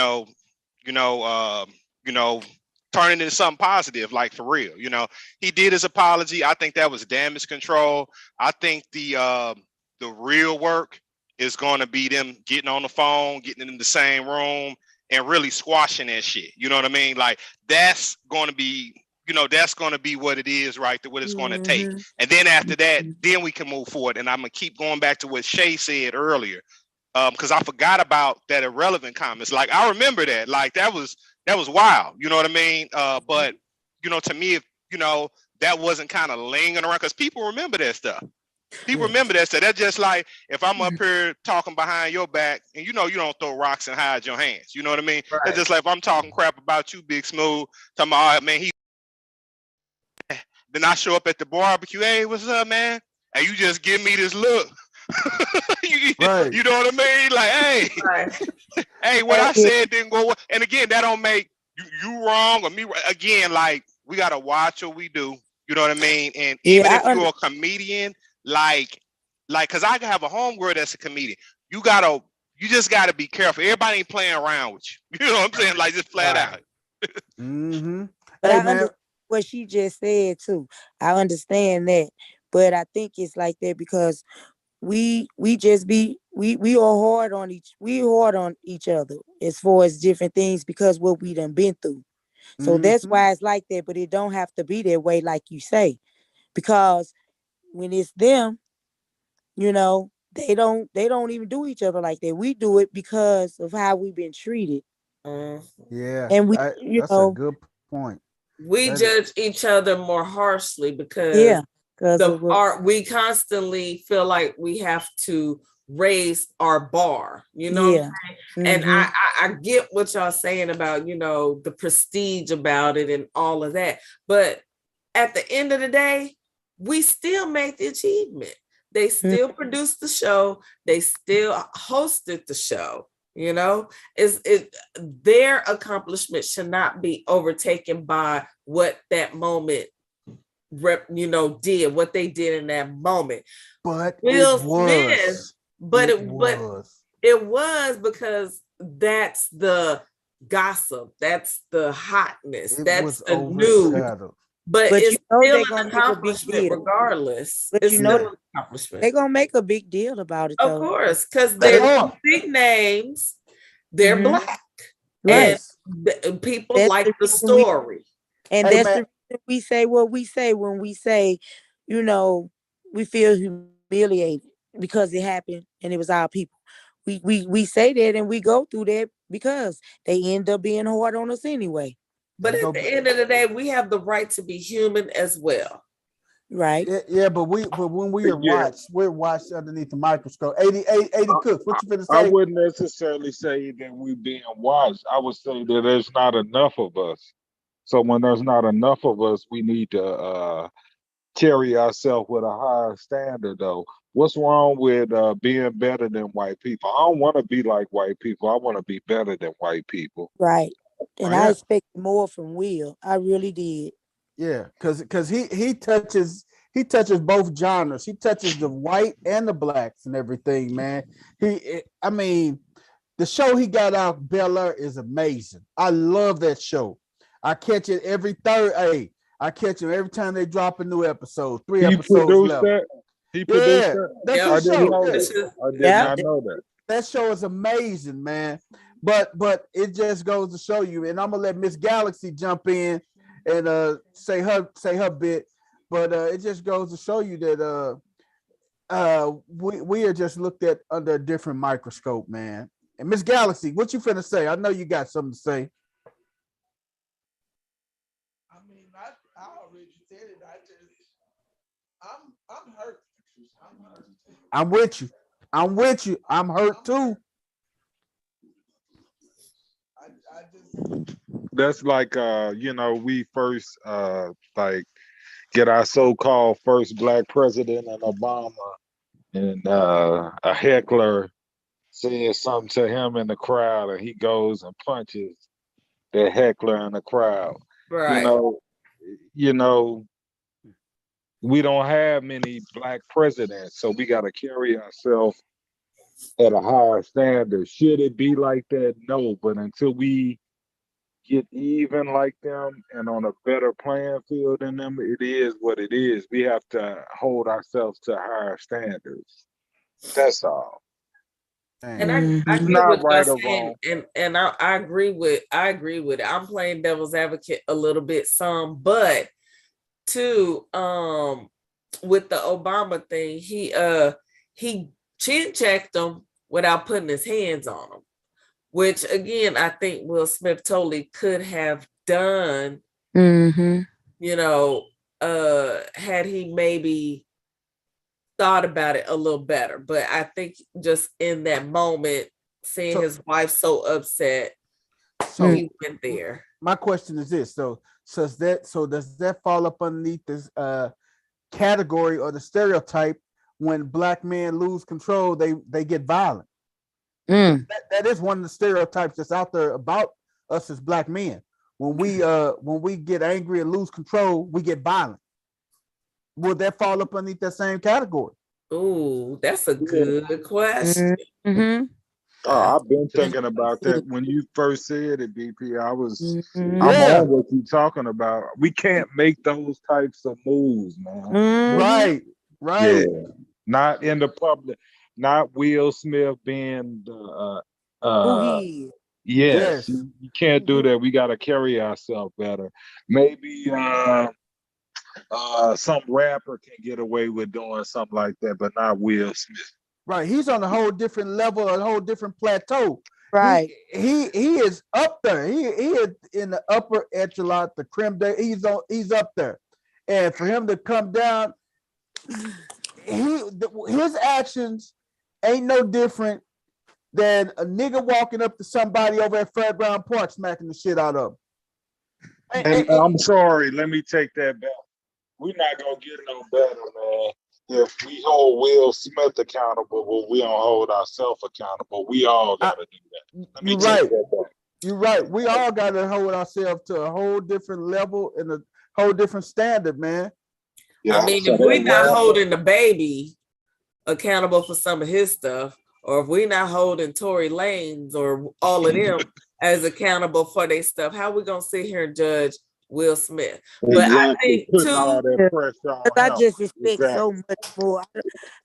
into something positive, like for real. You know, he did his apology. I think that was damage control. I think the real work is going to be them getting on the phone, getting in the same room, and really squashing that shit. You know what I mean? Like that's going to be what it is, right? What it's going to take. And then after that, then we can move forward. And I'm gonna keep going back to what Shay said earlier, because I forgot about that irrelevant comments. Like I remember that. Like that was wild. You know what I mean? But to me, that wasn't kind of lingering around because people remember that stuff. People remember that stuff. That's just like if I'm up here talking behind your back and you don't throw rocks and hide your hands. You know what I mean? Right. It's just like if I'm talking crap about you, Big Smooth, talking about, all right, man, then I show up at the barbecue. Hey, what's up, man? And you just give me this look Right. You know what I mean? Like, hey, Right. hey, what I Yeah. said didn't go well. And again, that don't make you wrong or me right. Again, like we gotta watch what we do. You know what I mean? And even Yeah, if you're a comedian, like, cause I can have a homegirl that's a comedian. You just gotta be careful. Everybody ain't playing around with you. You know what I'm saying? Like just flat Right. out. Mm-hmm. but Hey I man. understand what she just said too. I understand that, but I think it's like that because we just be we are hard on each other as far as different things because what we done been through. So that's Mm-hmm. why it's like that, but it don't have to be that way, like you say, because when it's them, they don't even do each other like that. We do it because of how we've been treated, Mm. Yeah, and that's a good point. We That is, judge each other more harshly because yeah, because of what, we constantly feel like we have to raise our bar, you know what I'm yeah, saying? And mm-hmm, I get what y'all saying about, the prestige about it and all of that. But at the end of the day, we still made the achievement. They still produced the show, they still hosted the show. Is it their accomplishment should not be overtaken by what that moment did, what they did in that moment. but it Will Smith, was. but It but was. it was because that's the gossip, that's the hotness, It that's was the news. overshadowed. But but it's still they're an gonna make a big accomplishment deal. regardless. But It's Yeah, still an accomplishment. they're gonna make a big deal about it Of though. course, because they they're are. big names, they're Mm-hmm. black, and Right. Yes. people That's like the the reason we story. And Hey that's man. the reason we say what we say when we say, you know, we feel humiliated because it happened and it was our people. We say that and we go through that because they end up being hard on us anyway. But They at go. the end of the day, we have the right to be human as well. Right. Yeah, but when we are Yeah, we're watched underneath the microscope. 80 Cooks, what you finna I say? wouldn't necessarily say that we being watched. I would say that there's not enough of us. So when there's not enough of us, we need to carry ourselves with a higher standard. Though, what's wrong with being better than white people? I don't want to be like white people. I want to be better than white people. Right. And I Yeah, expected more from Will. I really did. yeah, because he touches both genres. He touches the white and the blacks and everything, man. I mean, the show he got out, Bel Air, is amazing. I love that show. I catch it every third. Hey, I catch it every time they drop a new episode. Three He episodes produced left. that. He produced Yeah, that. that's Yep. I his didn't show. know Yeah, This that. is I did Yeah. not know that. that show is amazing, man. But it just goes to show you, and I'm gonna let Miss Galaxy jump in and say her bit. But it just goes to show you that we are just looked at under a different microscope, man. And Miss Galaxy, what you finna say? I know you got something to say. I mean, I already said it. I'm hurt. I'm hurt. I'm with you. I'm with you. I'm hurt too. I just That's like we first like get our so-called first black president and Obama, and a heckler says something to him in the crowd and he goes and punches the heckler in the crowd. You right. know, you know, we don't have many black presidents, so we got to carry ourselves at a higher standard. Should it be like that? No, but until we get even like them and on a better playing field than them, it is what it is. We have to hold ourselves to higher standards. That's all. And Man. I It's Mm-hmm. get not what y'all right or saying, wrong. and I agree with it. I'm playing devil's advocate a little bit, but too, with the Obama thing, he chin checked him without putting his hands on him, which again I think Will Smith totally could have done, Mm-hmm. had he maybe thought about it a little better. But I think just in that moment, seeing So his wife so upset, so he went there. my question is this. So does that fall up underneath this category or the stereotype when black men lose control, they get violent. Mm. That is one of the stereotypes that's out there about us as black men. When we get angry and lose control, we get violent. Would that fall up underneath that same category? Ooh, that's a good question. Mm-hmm. Oh, I've been That's thinking about good. that when you first said it, BP. Mhm. I'm Yeah, on what you talking about. We can't make those types of moves, man. Mhm. right, Yeah, right. not in the public. Not Will Smith being the Who he is. yes, Yes. you can't do that. We got to carry ourselves better. Maybe some rapper can get away with doing something like that, but not Will Smith. Right. He's on a whole different level, a whole different plateau. Right. He is up there. He is in the upper echelon, the creme de. He's up there, and for him to come down, his actions ain't no different than a nigga walking up to somebody over at Fairground Park smacking the shit out of him. And I'm sorry, let me take that back. We're not gonna get no better, man. If we hold Will Smith accountable, but we don't hold ourselves accountable. We all gotta do that. Let me You're take right. that back. You're right. We all got to hold ourselves to a whole different level and a whole different standard, man. Yeah, I mean, so if we're that not rapper, holding the baby accountable for some of his stuff, or if we're not holding Tory Lanez or all of them as accountable for their stuff, how we gonna sit here and judge Will Smith? But I exactly, think putting all too, that pressure on I him. just expect so Exactly. much more.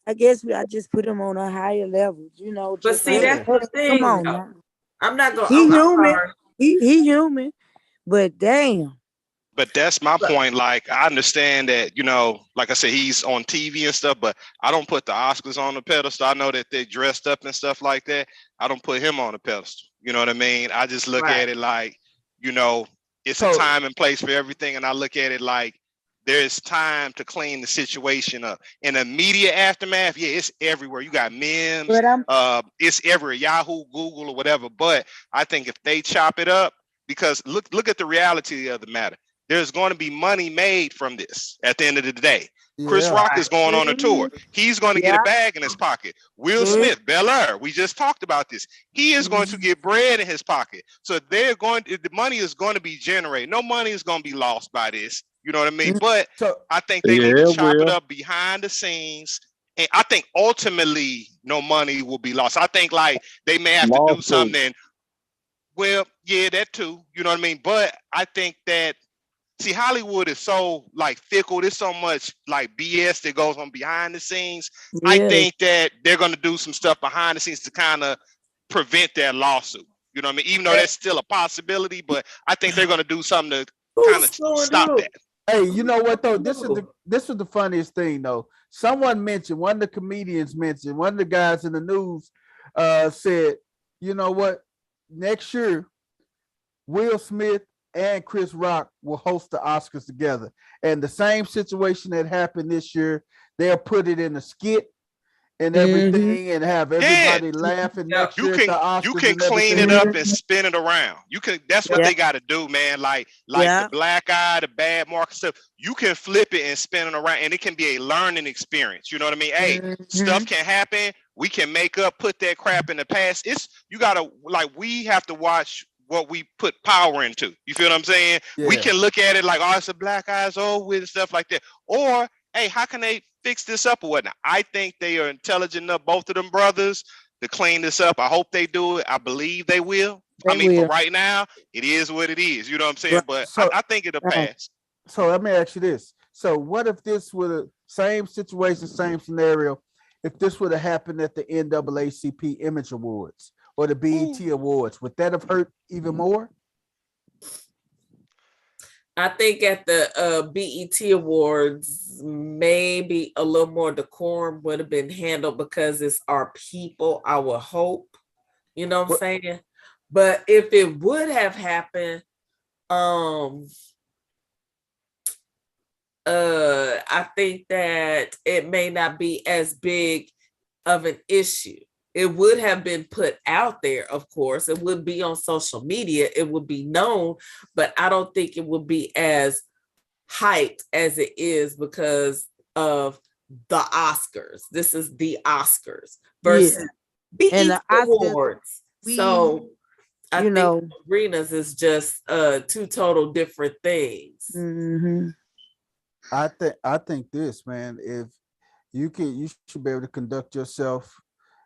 I guess I just put him on a higher level, you know. but Just see, like, that's Yeah. the come thing on though. now. I'm not gonna. He I'm human. sorry. He human, but damn. But that's my point. Like, I understand that, like I said, he's on TV and stuff, but I don't put the Oscars on the pedestal. I know that they're dressed up and stuff like that. I don't put him on the pedestal. You know what I mean? I just look Right. at it like, it's a So time and place for everything. And I look at it like there's time to clean the situation up. In the media aftermath, yeah, it's everywhere. You got memes, But I'm it's everywhere, Yahoo, Google, or whatever. But I think if they chop it up, because look at the reality of the matter. There's going to be money made from this at the end of the day. Chris yeah, Rock is going on a tour. Mhm. He's going to get a Yeah. bag in his pocket. Will Mhm. Smith, Bel Air, we just talked about this. He is going to get bread in his pocket. So the money is going to be generated. No money is going to be lost by this. You know what I mean? But so I think they need Yeah, to it chop it will. up behind the scenes. And I think ultimately no money will be lost. I think like they may have to do Lawsuit. something. Well, yeah, that too. You know what I mean? But I think that see, Hollywood is so like fickle. There's so much like BS that goes on behind the scenes. I Yeah. think that they're gonna do some stuff behind the scenes to kind of prevent that lawsuit. You know what I mean? Even though that's still a possibility, but I think they're gonna do something to kind Who's of suing stop who? that. hey, you know what though? This Who? was the funniest thing though. Someone mentioned, one of the comedians mentioned, one of the guys in the news said, you know what? Next year, Will Smith and Chris Rock will host the Oscars together. And the same situation that happened this year, they'll put it in a skit and Mhm. everything and have Yeah, everybody laughing Yeah. next year at the You Oscars can and clean it everything. up and spin it around. You can that's what Yeah. they got to do, man. Like the Yeah. black eye, the bad mark stuff. You can flip it and spin it around, and it can be a learning experience. You know what I mean? Hey, stuff Mhm. can happen. We can make up, put that crap in the past. You gotta like we have to watch what we put power into. You feel what I'm saying? We Yeah. can look at it like, oh, it's a black eyes over with and stuff like that. Or hey, how can they fix this up or whatnot? I think they are intelligent enough, both of them brothers, to clean this up. I hope they do it. I believe they will. I They mean, for will. right now, it is what it is. You know what I'm saying? Right. But So I think it'll Right. pass. so let me ask you this. So what if this were the same situation, same scenario, if this would have happened at the NAACP Image Awards or the BET Awards, would that have hurt even more? I think at the BET Awards, maybe a little more decorum would have been handled because it's our people, I would hope. You know what I'm What saying? But if it would have happened, I think that it may not be as big of an issue. It would have been put out there, of course. It would be on social media, it would be known, but I don't think it would be as hyped as it is because of the Oscars. This is the Oscars versus BET And the Oscars, Awards. we, So I you think know, arenas is just two total different things. mhm. I think this, man, if you should be able to conduct yourself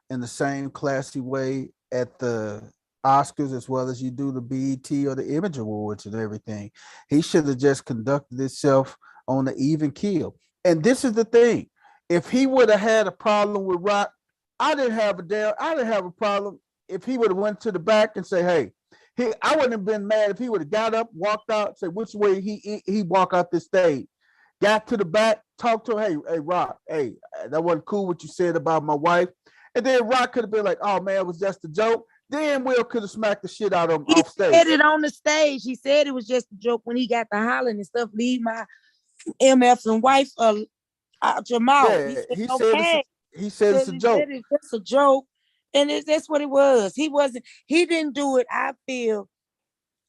in the same classy way at the Oscars as well as you do the BET or the Image Awards and everything. He should have just conducted himself on the even keel. And this is the thing: if he would have had a problem with Rock, I didn't have a problem if he would have went to the back and say, "Hey." I wouldn't have been mad if he would have got up, walked out, said which way he walk out this stage, got to the back, talked to him, hey, Rock, hey, that wasn't cool what you said about my wife. And then Rock could have been like, oh man, it was just a joke. Then Will could have smacked the shit out of him off stage. He said it on the stage. He said it was just a joke when he got the hollering and stuff. Leave my MF and wife out your mouth. Yeah, he said it's a joke. It's just a joke. And that's what it was. He didn't do it. I feel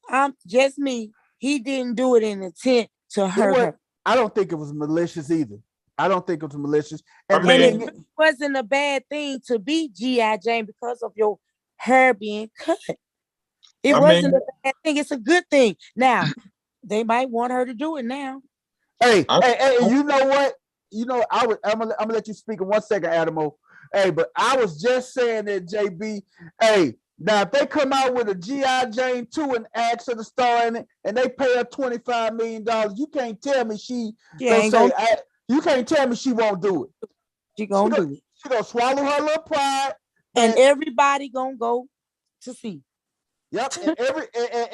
I'm just me. He didn't do it in intent to hurt her. I don't think it was malicious either. I don't think it was malicious. And it wasn't a bad thing to be G.I. Jane because of your hair being cut. It wasn't a bad thing. It's a good thing. Now, they might want her to do it now. Hey, you know what? You know, I'm gonna let you speak in 1 second, Adamo. Hey, but I was just saying that, JB. Hey, now if they come out with a G.I. Jane 2 and ask her to star in it, and they pay her $25 million, you can't tell me you can't tell me she won't do it. She gonna do it. She gonna swallow her little pride, and everybody gonna go to see. Yep,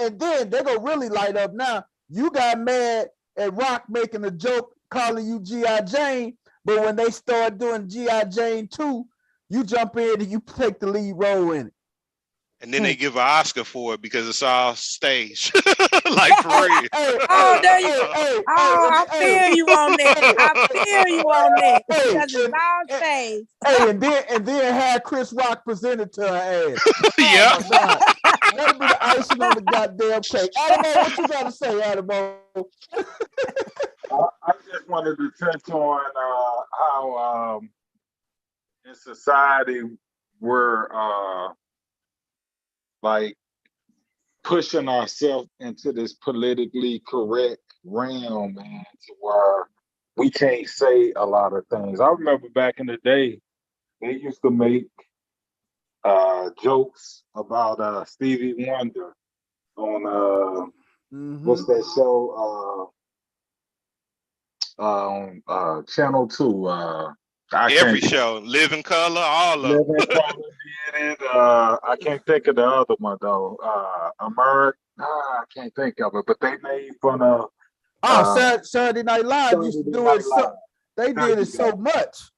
and then they gonna really light up. Now you got mad at Rock making a joke calling you G.I. Jane, but when they start doing G.I. Jane 2, you jump in and you take the lead role in it. And then they give an Oscar for it because it's all staged. Like for real. There you go. I feel you on that. I feel you on that. Because it's all staged. And then have Chris Rock presented to her ass. Yeah. Oh my God. That'll be the icing on the goddamn cake. Adamo, what you gotta say, Adamo? I just wanted to touch on how in society we're like pushing ourselves into this politically correct realm, man, to where we can't say a lot of things. I remember back in the day, they used to make jokes about Stevie Wonder on what's that show on Channel 2. Every show, Living Color, all of them. Living Color did it. I can't think of the other one though. I can't think of it, but they made fun of. Saturday Night Live used to do it. They did it so much.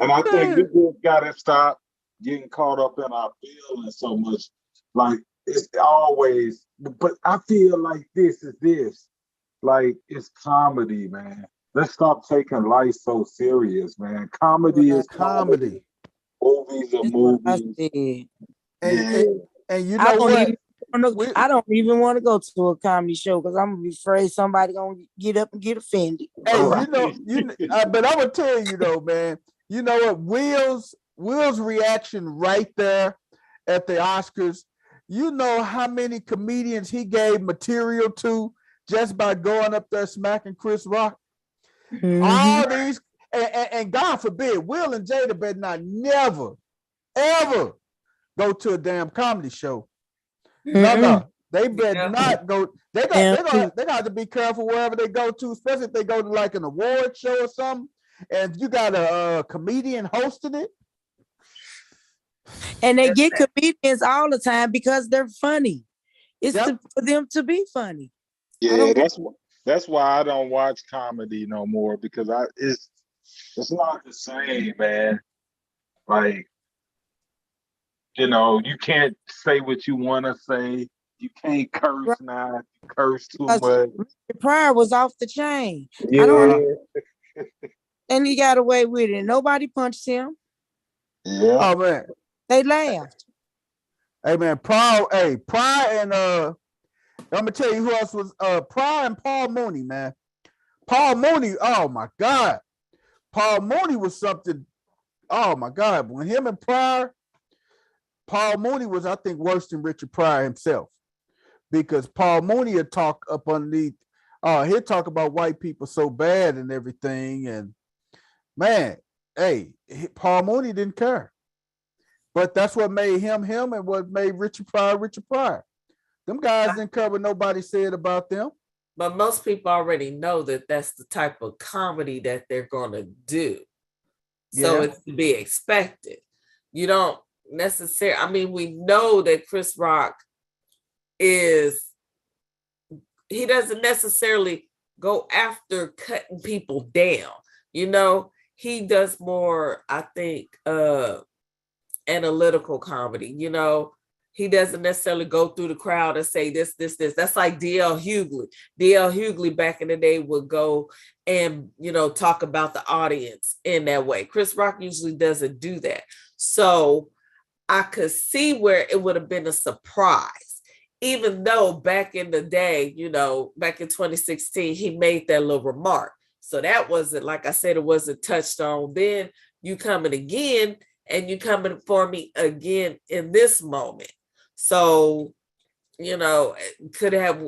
And I think we just gotta stop getting caught up in our feelings so much. Like it's always, but I feel like this is this. Like it's comedy, man. Let's stop taking life so serious, man. Comedy is comedy. Movies are movies. And you know what? I don't even want to go to a comedy show because I'm gonna be afraid somebody gonna get up and get offended. Hey, but I would tell you though, man. You know what? Will's reaction right there at the Oscars. You know how many comedians he gave material to just by going up there smacking Chris Rock. Mm-hmm. All these, and God forbid, Will and Jada better not never, ever go to a damn comedy show. Mm-hmm. No, they better not go. They got to be careful wherever they go to, especially if they go to like an award show or something, and you got a comedian hosting it. And they get comedians all the time because they're funny. It's for them to be funny. Yeah, that's why I don't watch comedy no more, because it's not the same, man. Like, you know, you can't say what you want to say. You can't curse now. You curse too much. Pryor was off the chain. Yeah. And he got away with it. Nobody punched him. Yeah. Oh man. They laughed. Hey man, Pryor and I'm gonna tell you who else was Pryor and Paul Mooney, man. Paul Mooney, oh my God. Paul Mooney was something, oh my God. When him and Pryor, Paul Mooney was, I think, worse than Richard Pryor himself. Because Paul Mooney would talk up underneath, he'd talk about white people so bad and everything. And man, hey, Paul Mooney didn't care. But that's what made him and what made Richard Pryor. Them guys didn't care what nobody said about them. But most people already know that that's the type of comedy that they're going to do. So it's to be expected. You don't necessarily, I mean, we know that Chris Rock he doesn't necessarily go after cutting people down. You know, he does more, I think, analytical comedy. You know, he doesn't necessarily go through the crowd and say this. That's like D.L. Hughley. D.L. Hughley back in the day would go and, you know, talk about the audience in that way. Chris Rock usually doesn't do that. So I could see where it would have been a surprise, even though back in the day, you know, back in 2016, he made that little remark. So that wasn't, like I said, it wasn't touched on. Then you coming again and you coming for me again in this moment. So, you know, could have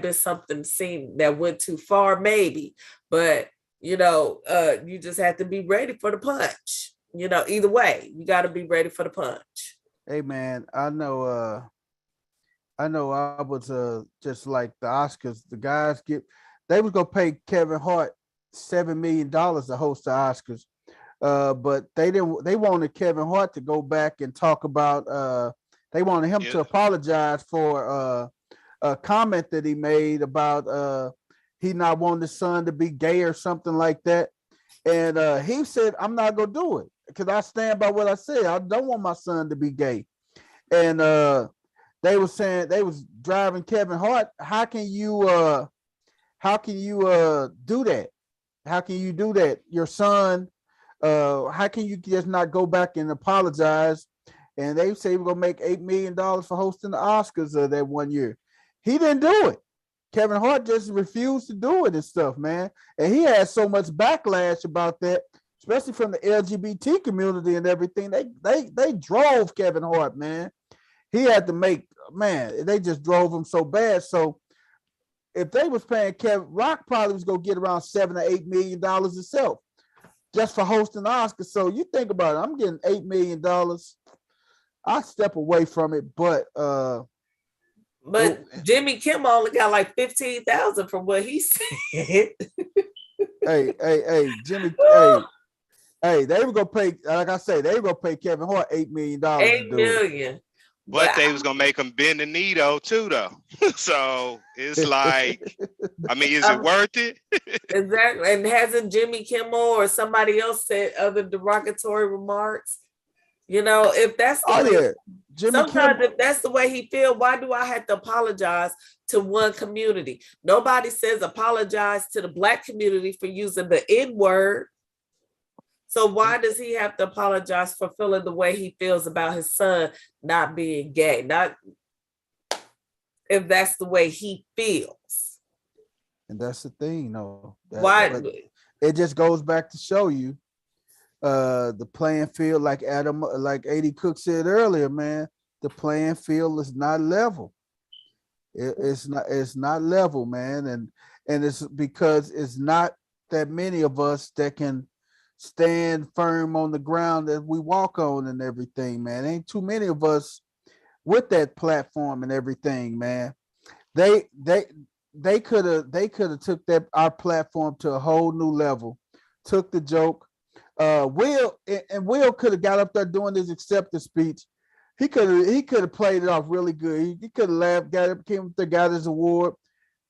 been something seen that went too far, maybe. But, you know, you just have to be ready for the punch. You know, either way, you got to be ready for the punch. Hey man, I know I was just like the Oscars, the guys they was gonna pay Kevin Hart $7 million to host the Oscars. But they wanted Kevin Hart to go back and talk about they wanted him to apologize for a comment that he made about he not wanting his son to be gay or something like that. And he said, I'm not gonna do it because I stand by what I said. I don't want my son to be gay. And they was saying, they was driving Kevin Hart. How can you do that? How can you do that? Your son, how can you just not go back and apologize? And they say we're gonna make $8 million for hosting the Oscars that one year. He didn't do it. Kevin Hart just refused to do it and stuff, man. And he had so much backlash about that, especially from the LGBT community and everything. They drove Kevin Hart, man. He had to they just drove him so bad. So if they was paying Kevin, Rock probably was gonna get around $7 or $8 million himself just for hosting the Oscars. So you think about it, I'm getting $8 million. I step away from it, but Jimmy Kimmel only got like 15,000 from what he said. hey, Jimmy, hey, they were gonna pay, like I say, they were gonna pay Kevin Hart $8 million. $8 million. But they was gonna make him bend the knee though, too, though. So it's like, I mean, is it worth it? Exactly. And hasn't Jimmy Kimmel or somebody else said other derogatory remarks? You know, if that's the way, sometimes if that's the way he feels, why do I have to apologize to one community? Nobody says apologize to the Black community for using the N-word. So why does he have to apologize for feeling the way he feels about his son not being gay? Not if that's the way he feels. And that's the thing, no. Why? It just goes back to show you the playing field, like AD Cook said earlier, man, the playing field is not level. It's not level, man. And it's because it's not that many of us that can stand firm on the ground that we walk on and everything, man. Ain't too many of us with that platform and everything, man. They could have took our platform to a whole new level, took the joke. Will could have got up there doing his acceptance speech. He could have played it off really good. He could have laughed, came up there, got his award.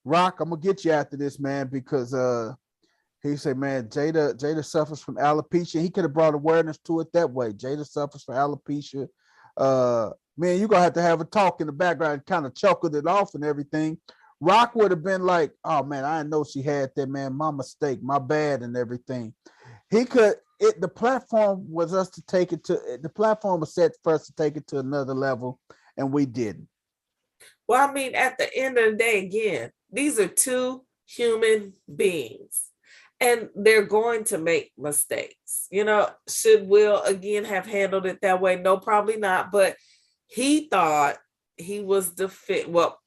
Rock, I'm gonna get you after this, man, because he said, man, Jada suffers from alopecia. He could have brought awareness to it that way. Jada suffers from alopecia. Man, you're gonna have a talk in the background and kind of chuckled it off and everything. Rock would have been like, oh man, I didn't know she had that, man. My mistake, my bad, and everything. The platform was set for us to take it to another level, and we didn't. Well, I mean, at the end of the day, again, these are two human beings. And they're going to make mistakes. You know, should Will again have handled it that way? No, probably not. But he thought he was well,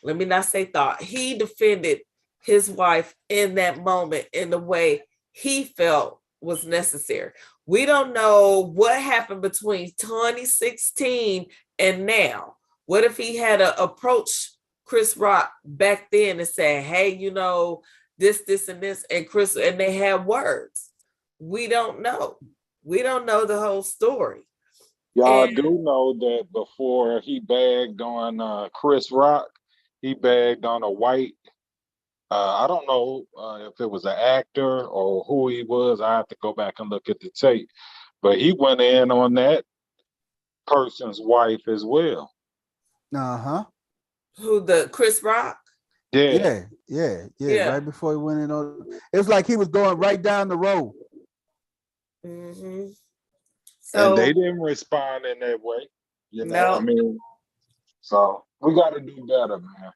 let me not say thought. He defended his wife in that moment in the way he felt was necessary. We don't know what happened between 2016 and now. What if he had approached Chris Rock back then and said, hey, you know, this, and this, and Chris, and they had words. We don't know. We don't know the whole story. Y'all do know that before he bagged on Chris Rock, he bagged on a white, I don't know if it was an actor or who he was. I have to go back and look at the tape. But he went in on that person's wife as well. Uh-huh. Who, the Chris Rock? Yeah. Right before he went in on, it was like he was going right down the road. Mm-hmm. So, and they didn't respond in that way. You know, no. I mean, so we got to do better, man.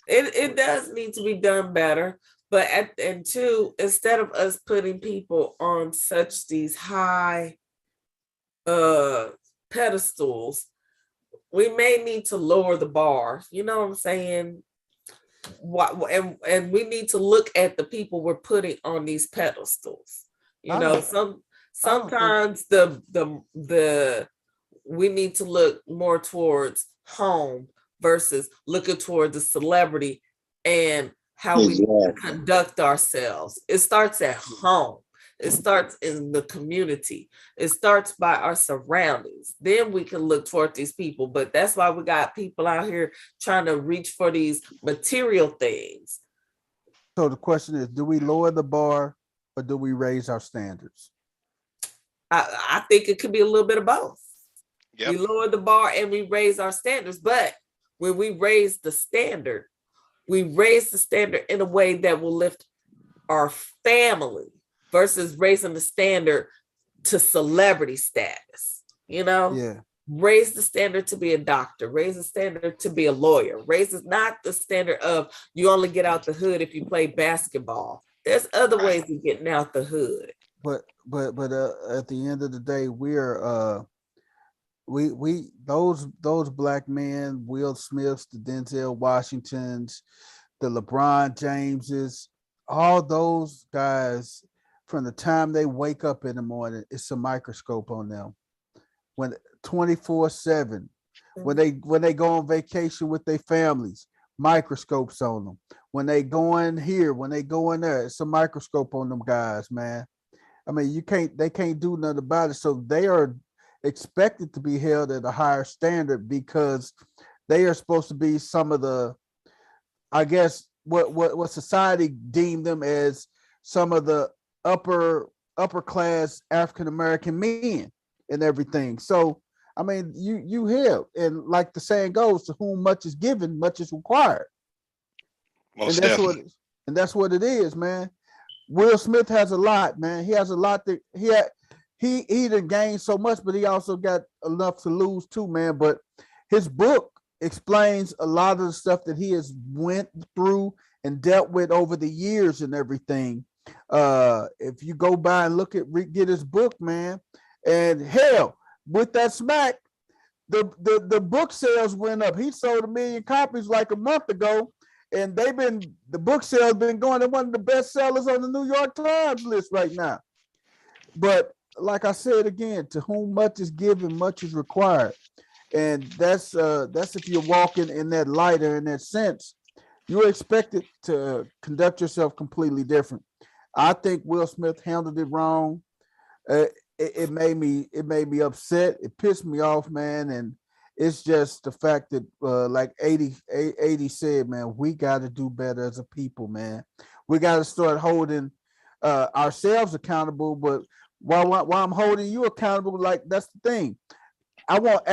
It does need to be done better. But and two, instead of us putting people on such these high pedestals, we may need to lower the bar. You know what I'm saying? And we need to look at the people we're putting on these pedestals. You know, sometimes the we need to look more towards home versus looking toward the celebrity and how we conduct ourselves. It starts at home. It starts in the community. It starts by our surroundings. Then we can look toward these people. But that's why we got people out here trying to reach for these material things. So the question is, do we lower the bar or do we raise our standards? I think it could be a little bit of both. Yep. We lower the bar and we raise our standards. But when we raise the standard, we raise the standard in a way that will lift our family versus raising the standard to celebrity status. You know, raise the standard to be a doctor, raise the standard to be a lawyer, raise not the standard of you only get out the hood if you play basketball. There's other ways of getting out the hood. But at the end of the day, we're those black men, Will Smiths, the Denzel Washingtons, the LeBron Jameses, all those guys, from the time they wake up in the morning, it's a microscope on them. When 24/7, when they go on vacation with their families, microscopes on them. When they go in here, when they go in there, it's a microscope on them guys, man. I mean, they can't do nothing about it. So they are expected to be held at a higher standard because they are supposed to be some of the, I guess, what society deemed them as some of the upper class African American men and everything. So I mean, you hear, and like the saying goes, to whom much is given, much is required. Most definitely. That's what it is, man. Will Smith has a lot, man. He has a lot that he done gained so much, but he also got enough to lose too, man. But his book explains a lot of the stuff that he has went through and dealt with over the years and everything. If you go by and get his book, man, and hell, with that smack, the book sales went up. He sold 1 million copies like a month ago, and the book sales been going to one of the best sellers on the New York Times list right now. But like I said again, to whom much is given, much is required. And that's if you're walking in that light or in that sense, you're expected to conduct yourself completely different. I think Will Smith handled it wrong. It made me upset. It pissed me off, man. And it's just the fact that, like 80 said, man, we got to do better as a people, man. We got to start holding ourselves accountable. But while I'm holding you accountable, like that's the thing. I want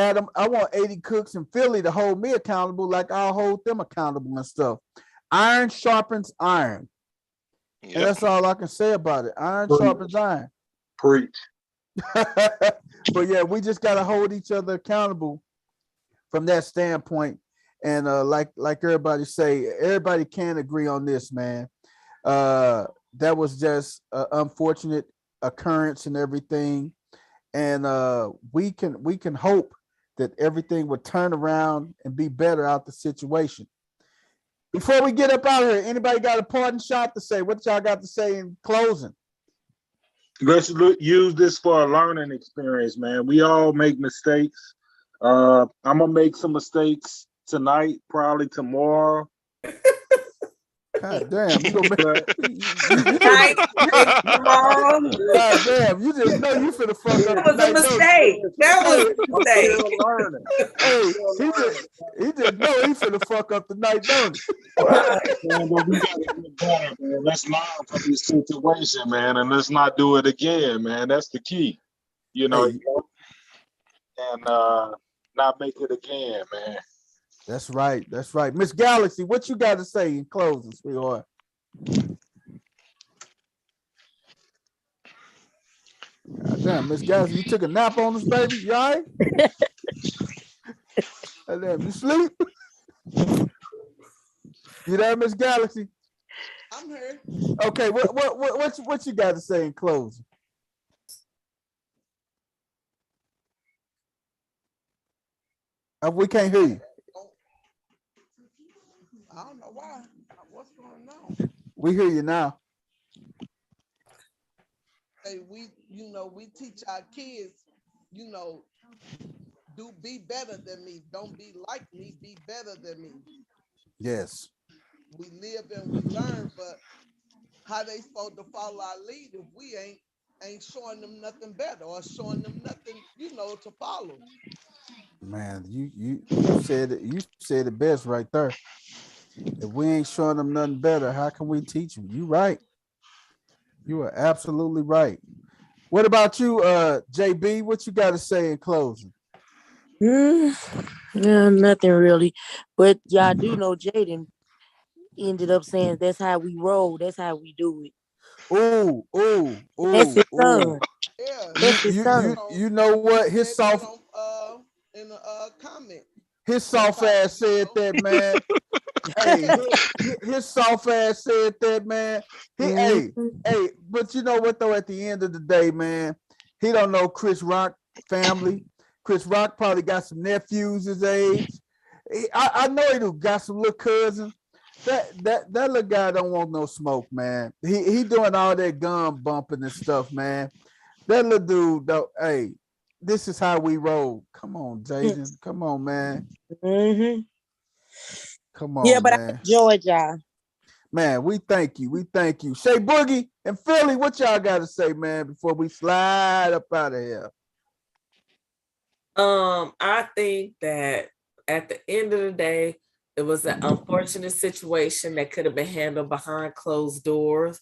80 cooks in Philly to hold me accountable, like I'll hold them accountable and stuff. Iron sharpens iron. Yep. And that's all I can say about it. Iron sharpens iron. Preach. But yeah, we just gotta hold each other accountable from that standpoint. And like everybody say, everybody can agree on this, man. That was just an unfortunate occurrence and everything. And we can hope that everything would turn around and be better out the situation. Before we get up out of here, anybody got a parting shot to say? What y'all got to say in closing? Let's use this for a learning experience, man. We all make mistakes. I'm gonna make some mistakes tonight, probably tomorrow. God damn, you gonna make Night, night, tomorrow. God damn, you just know you finna fuck up That was a tonight, don't you? mistake. That was a I'm mistake. still learning. Hey, he just know he finna fuck up tonight, don't he? Right. Man, but we gotta get better, man. Let's learn from this situation, man, and let's not do it again, man. That's the key, you know, Hey, and not make it again, man. that's right. That's right. Miss Galaxy, what you got to say in closing, sweetheart? God damn, Miss Galaxy, you took a nap on us, baby. You all right? God damn, you sleep? You there, Miss Galaxy? I'm here. Okay, what you got to say in closing? We can't hear you. I don't know why. What's going on? We hear you now. Hey, we teach our kids, be better than me. Don't be like me, be better than me. Yes. We live and we learn, but how they supposed to follow our lead if we ain't showing them nothing better or showing them nothing, to follow. Man, you said it. You said it best right there. If we ain't showing them nothing better, how can we teach them? You right. You are absolutely right. What about you, JB? What you got to say in closing? No, nothing really. But y'all do know Jaden ended up saying that's how we roll. That's how we do it. Ooh, ooh, That's ooh, his ooh. son. Yeah, You That's he his you said you son. that you know what? he said that on in the comment. His That's soft how ass said that, man. Hey, yeah. his soft ass said that, man. Hey, Mhm. hey, but you know what though? At the end of the day, man, he don't know Chris Rock family. Chris Rock probably got some nephews his age. I know he do got some little cousins. That little guy don't want no smoke, man. He doing all that gun bumping and stuff, man. That little dude, though. Hey, this is how we roll. Come on, Jaden. Come on, man. Mhm. Come Yeah, on, but I man. enjoyed y'all. Man, we thank you. We thank you. Shay Boogie and Philly, what y'all got to say, man, before we slide up out of here? I think that at the end of the day, it was an unfortunate situation that could have been handled behind closed doors.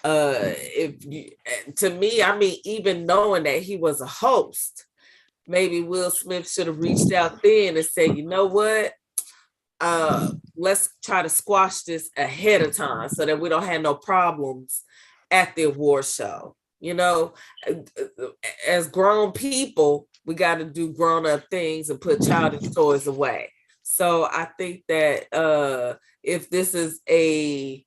If you, to me, I mean, even knowing that he was a host, maybe Will Smith should have reached out then and said, you know what? Let's try to squash this ahead of time so that we don't have no problems at the award show. As grown people, we got to do grown up things and put childish toys away. So I think that if this is a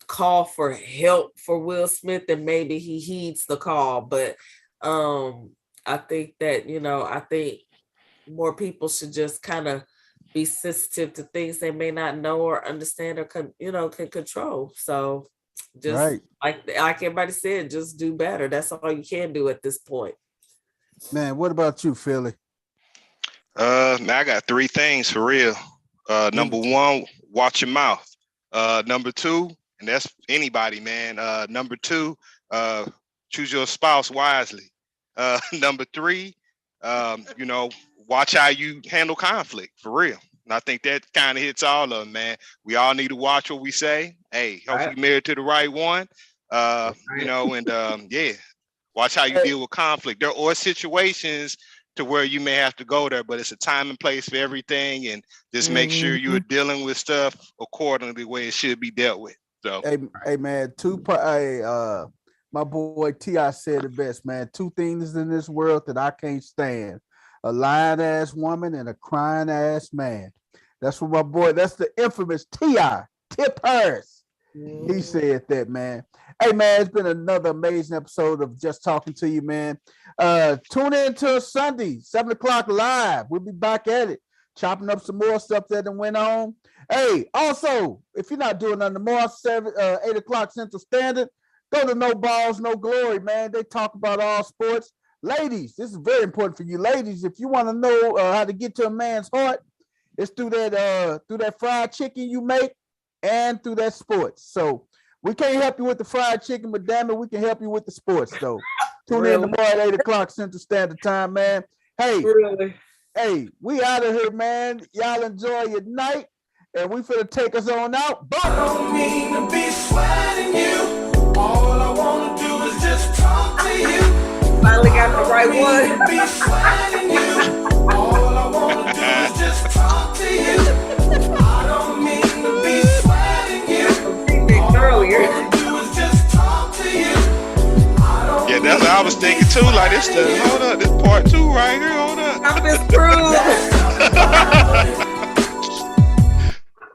call for help for Will Smith, then maybe he heeds the call. But I think that, I think more people should just kind of be sensitive to things they may not know or understand or can control. So just Right. like everybody said, just do better. That's all you can do at this point. Man, what about you, Philly? Man, I got three things for real. Number one, watch your mouth. Number two, and that's anybody, man. Number two, choose your spouse wisely. Number three, watch how you handle conflict for real. And I think that kind of hits all of them, man. We all need to watch what we say. Hey, hopefully married to the right one. Yeah, watch how you Hey, deal with conflict. There are situations to where you may have to go there, but it's a time and place for everything, and just make sure you're Mhm. dealing with stuff accordingly the way it should be dealt with. So hey, man, my boy T.I. said it best, man. Two things in this world that I can't stand: a lying ass woman and a crying ass man. That's what my boy, that's the infamous T.I. Tip Harris. He said that, man. Hey, man, it's been another amazing episode of Just Talking to You, man. Tune in till Sunday, 7 o'clock live. We'll be back at it, chopping up some more stuff that went on. Hey, also, if you're not doing nothing tomorrow, 8 o'clock Central Standard, go to No Balls, No Glory, man. They talk about all sports. Ladies, this is very important for you. Ladies, if you want to know how to get to a man's heart, it's through that fried chicken you make and through that sports. So we can't help you with the fried chicken, but damn it, we can help you with the sports, though. Tune in tomorrow at 8 o'clock Central Standard Time, man. Hey, hey, we out of here, man. Y'all enjoy your night, and we finna take us on out. Bye. I don't mean to be sweating you. All I want to do is just talk to you. Finally got the right one. Be sweating you. All I want to do is just talk to you. I don't mean to be sweating you. Earlier. Yeah, that's what I was thinking too. Like this, hold up, this part 2 right here. Hold up. I'm just screwed.